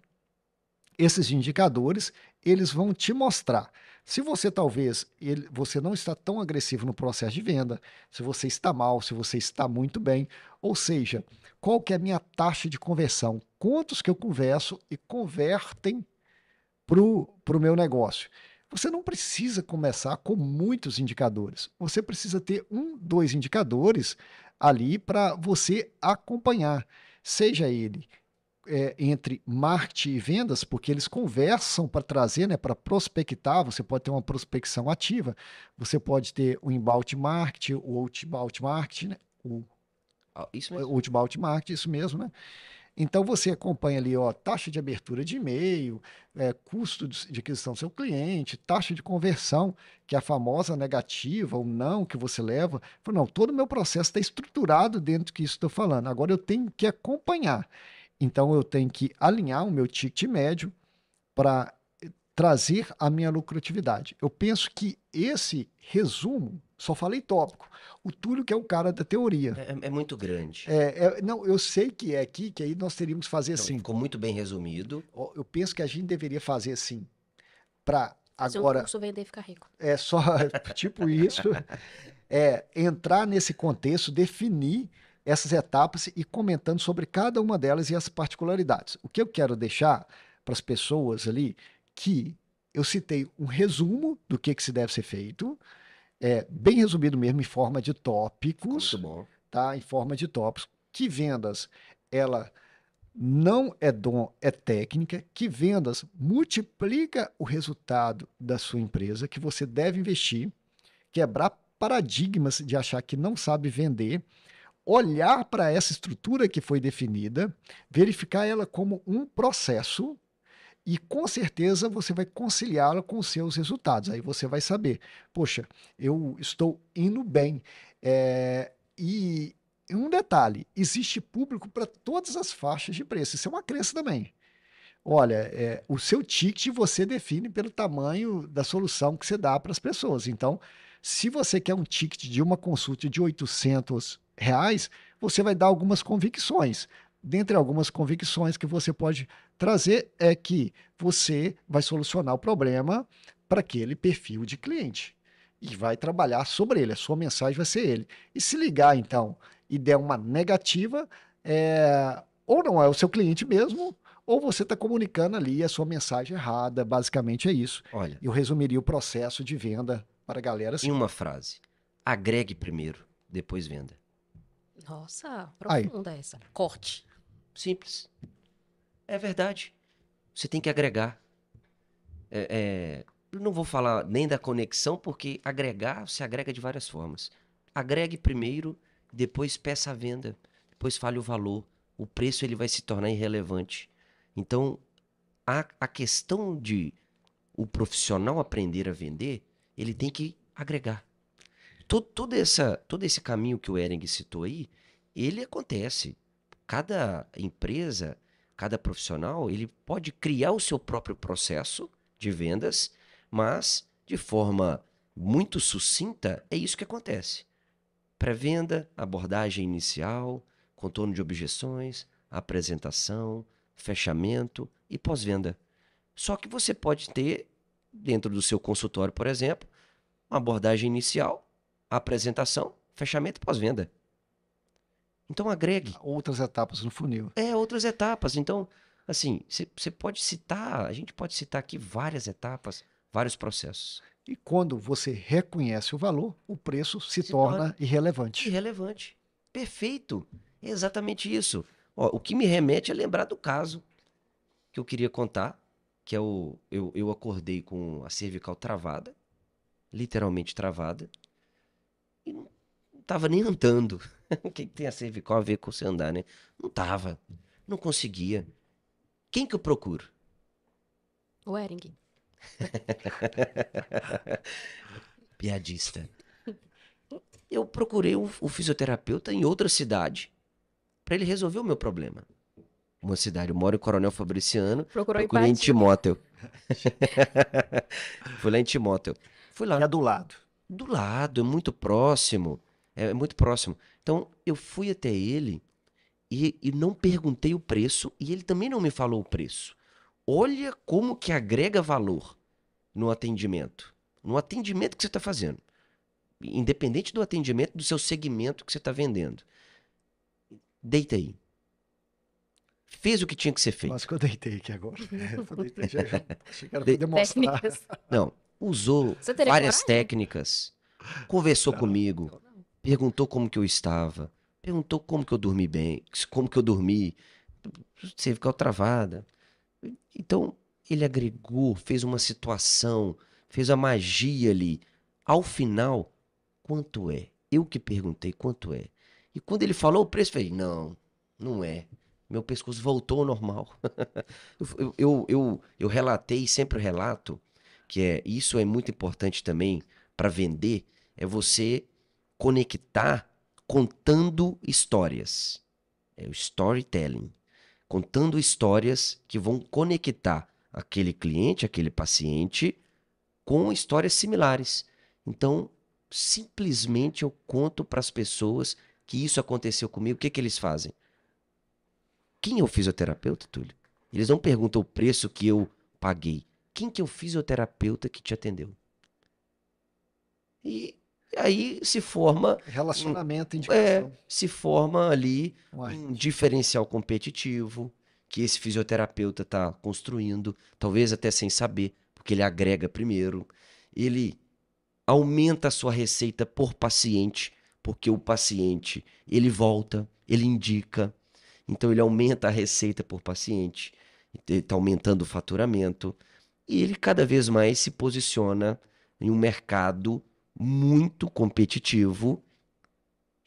Esses indicadores, eles vão te mostrar se você talvez você não está tão agressivo no processo de venda, se você está mal, se você está muito bem, ou seja, qual que é a minha taxa de conversão, quantos que eu converso e convertem para o meu negócio. Você não precisa começar com muitos indicadores, você precisa ter 1, 2 indicadores ali para você acompanhar, seja ele entre marketing e vendas, porque eles conversam para trazer, né, para prospectar. Você pode ter uma prospecção ativa, você pode ter o inbound marketing, o outbound marketing, né, Isso o mesmo. outbound marketing, isso mesmo, né? Então você acompanha ali, ó, taxa de abertura de e-mail, custo de aquisição do seu cliente, taxa de conversão, que é a famosa negativa ou não que você leva. Não, todo o meu processo está estruturado dentro do que isso estou falando. Agora eu tenho que acompanhar. Então eu tenho que alinhar o meu ticket médio para trazer a minha lucratividade. Eu penso que esse resumo, só falei tópico. O Túlio que é o cara da teoria. É muito grande. Não, eu sei que é aqui, que aí nós teríamos que fazer Então, assim. ficou muito bem resumido. Eu penso que a gente deveria fazer assim, para Fazer um agora, curso, vender e ficar rico. é só tipo isso, entrar nesse contexto, definir essas etapas e comentando sobre cada uma delas e as particularidades. O que eu quero deixar para as pessoas ali, que eu citei um resumo do que se deve ser feito, bem resumido mesmo, em forma de Ficou tópicos, muito bom. tá? Em forma de tópicos, que vendas, ela não é dom, é técnica, que vendas multiplica o resultado da sua empresa, que você deve investir, quebrar paradigmas de achar que não sabe vender, olhar para essa estrutura que foi definida, verificar ela como um processo e com certeza você vai conciliá-la com os seus resultados. Aí você vai saber, poxa, eu estou indo bem. E um detalhe, existe público para todas as faixas de preço. Isso é uma crença também. Olha, o seu ticket você define pelo tamanho da solução que você dá para as pessoas. Então, se você quer um ticket de uma consulta de R$ 800, você vai dar algumas convicções. Dentre algumas convicções que você pode trazer é que você vai solucionar o problema para aquele perfil de cliente e vai trabalhar sobre ele. A sua mensagem vai ser ele. E se ligar, então, e der uma negativa, ou não é o seu cliente mesmo, ou você está comunicando ali a sua mensagem errada. Basicamente é isso. Olha, Eu resumiria o processo de venda para a galera em assim. uma frase: agregue primeiro, depois venda. Nossa, Aí. profunda essa. Corte. Simples. É verdade. Você tem que agregar. Eu não vou falar nem da conexão, porque agregar se agrega de várias formas. Agregue primeiro, depois peça a venda, depois fale o valor. O preço ele vai se tornar irrelevante. Então, a questão de o profissional aprender a vender, ele tem que agregar. Todo esse caminho que o Ering citou aí, ele acontece. Cada empresa, cada profissional, ele pode criar o seu próprio processo de vendas, mas de forma muito sucinta, é isso que acontece. Pré-venda, abordagem inicial, contorno de objeções, apresentação, fechamento e pós-venda. Só que você pode ter, dentro do seu consultório, por exemplo, uma abordagem inicial, apresentação, fechamento e pós-venda. Então agregue. Outras etapas no funil. Outras etapas. Então, assim, você pode citar, a gente pode citar aqui várias etapas, vários processos. E quando você reconhece o valor, o preço se Se torna torna irrelevante. irrelevante. Perfeito. É exatamente isso. Ó, o que me remete a lembrar do caso que eu queria contar, que é eu acordei com a cervical travada, literalmente travada, e não tava nem andando. O que tem a cervical a ver com você andar, né? Não tava. Não conseguia. Quem que eu procuro? O Ering. Piadista. Eu procurei o fisioterapeuta em outra cidade para ele resolver o meu problema. Uma cidade, eu moro em Coronel Fabriciano, Procurou procurei em empatia. Timóteo. Fui lá em Timóteo. Fui lá. É do lado. Do lado, é muito próximo. É muito próximo. Então, eu fui até ele e não perguntei o preço e ele também não me falou o preço. Olha como que agrega valor no atendimento. No atendimento que você está fazendo. Independente do atendimento, do seu segmento que você está vendendo. Deita aí. Fez o que tinha que ser feito. Quase que eu deitei aqui agora. Eu deitei, já. Achei que era De- para demonstrar. Técnicas. Não, usou Você teria várias coragem? técnicas, conversou Não, comigo, eu não. perguntou como que eu estava, perguntou como que eu dormi bem, como que eu dormi, cervical travada. Então, ele agregou, fez uma situação, fez a magia ali. Ao final, quanto é? Eu que perguntei quanto é. E quando ele falou o preço, eu falei, não, não é. Meu pescoço voltou ao normal. Eu relatei, sempre relato, que isso é muito importante também para vender, é você conectar contando histórias. É o storytelling. Contando histórias que vão conectar aquele cliente, aquele paciente, com histórias similares. Então, simplesmente eu conto para as pessoas que isso aconteceu comigo. O que que eles fazem? Quem é o fisioterapeuta, Túlio? Eles não perguntam o preço que eu paguei. Quem que é o fisioterapeuta que te atendeu? E aí se forma Relacionamento, indicação. se forma ali Uai, um diferencial competitivo que esse fisioterapeuta está construindo, talvez até sem saber, porque ele agrega primeiro. Ele aumenta a sua receita por paciente, porque o paciente, ele volta, ele indica, então ele aumenta a receita por paciente, está aumentando o faturamento, e ele cada vez mais se posiciona em um mercado muito competitivo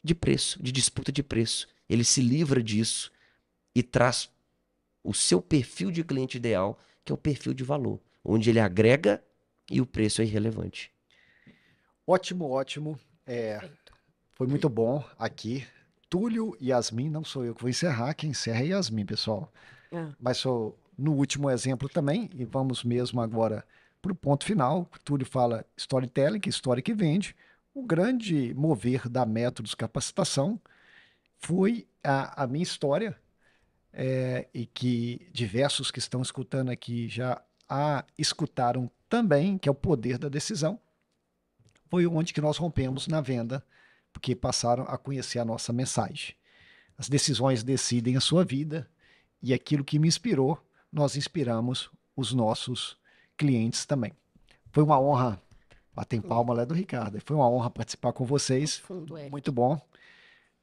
de preço, de disputa de preço. Ele se livra disso e traz o seu perfil de cliente ideal, que é o perfil de valor, onde ele agrega e o preço é irrelevante. ótimo, ótimo. Perfeito. Foi muito bom aqui. Túlio e Yasmin, não sou eu que vou encerrar, quem encerra é Yasmin, pessoal. Ah, Mas sou no último exemplo também, e vamos mesmo agora para o ponto final. Túlio fala storytelling, que história que vende. O grande mover da Métodos Capacitação foi a minha história, e que diversos que estão escutando aqui já a escutaram também, que é o poder da decisão. Foi onde que nós rompemos na venda, porque passaram a conhecer a nossa mensagem. As decisões decidem a sua vida e aquilo que me inspirou, nós inspiramos os nossos clientes também. Foi uma honra, bater em palma lá do Ricardo, foi uma honra participar com vocês, fundo, Eric. muito bom.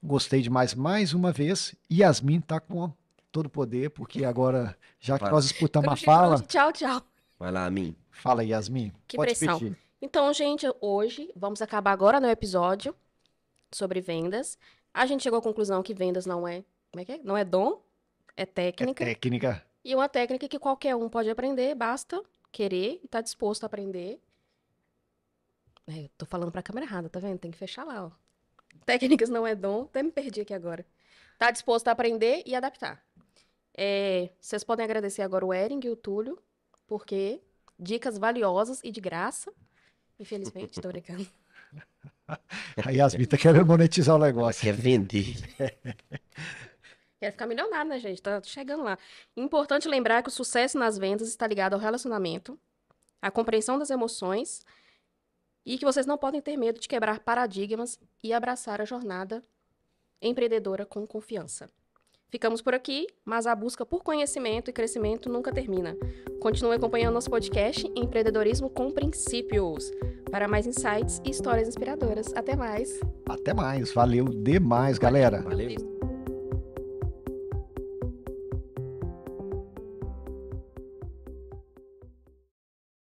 Gostei demais mais uma vez. Yasmin está com todo o poder, porque agora, já que Vai, nós disputamos a Cruz de fala, frente, tchau, tchau. vai lá, Amin. fala Yasmin, Que pode pressão. pedir. Então, gente, hoje vamos acabar agora no episódio sobre vendas. A gente chegou à conclusão que vendas não é, como é que é? Não é dom, é É técnica. técnica. E uma técnica que qualquer um pode aprender, basta querer e estar disposto a aprender. Eu tô falando pra câmera errada, tá vendo? Tem que fechar lá, ó. Técnicas não é dom, até me perdi aqui agora. Tá disposto a aprender e adaptar. Vocês podem agradecer agora o Ering e o Túlio, porque dicas valiosas e de graça. Infelizmente, tô brincando. A Yasmin está querendo monetizar o Ela negócio. quer vender. Quer ficar milionário, né, gente? Tá chegando lá. Importante lembrar que o sucesso nas vendas está ligado ao relacionamento, à compreensão das emoções e que vocês não podem ter medo de quebrar paradigmas e abraçar a jornada empreendedora com confiança. Ficamos por aqui, mas a busca por conhecimento e crescimento nunca termina. Continue acompanhando nosso podcast Empreendedorismo com Princípios para mais insights e histórias inspiradoras. Até mais! Até mais. Valeu demais, galera. Valeu.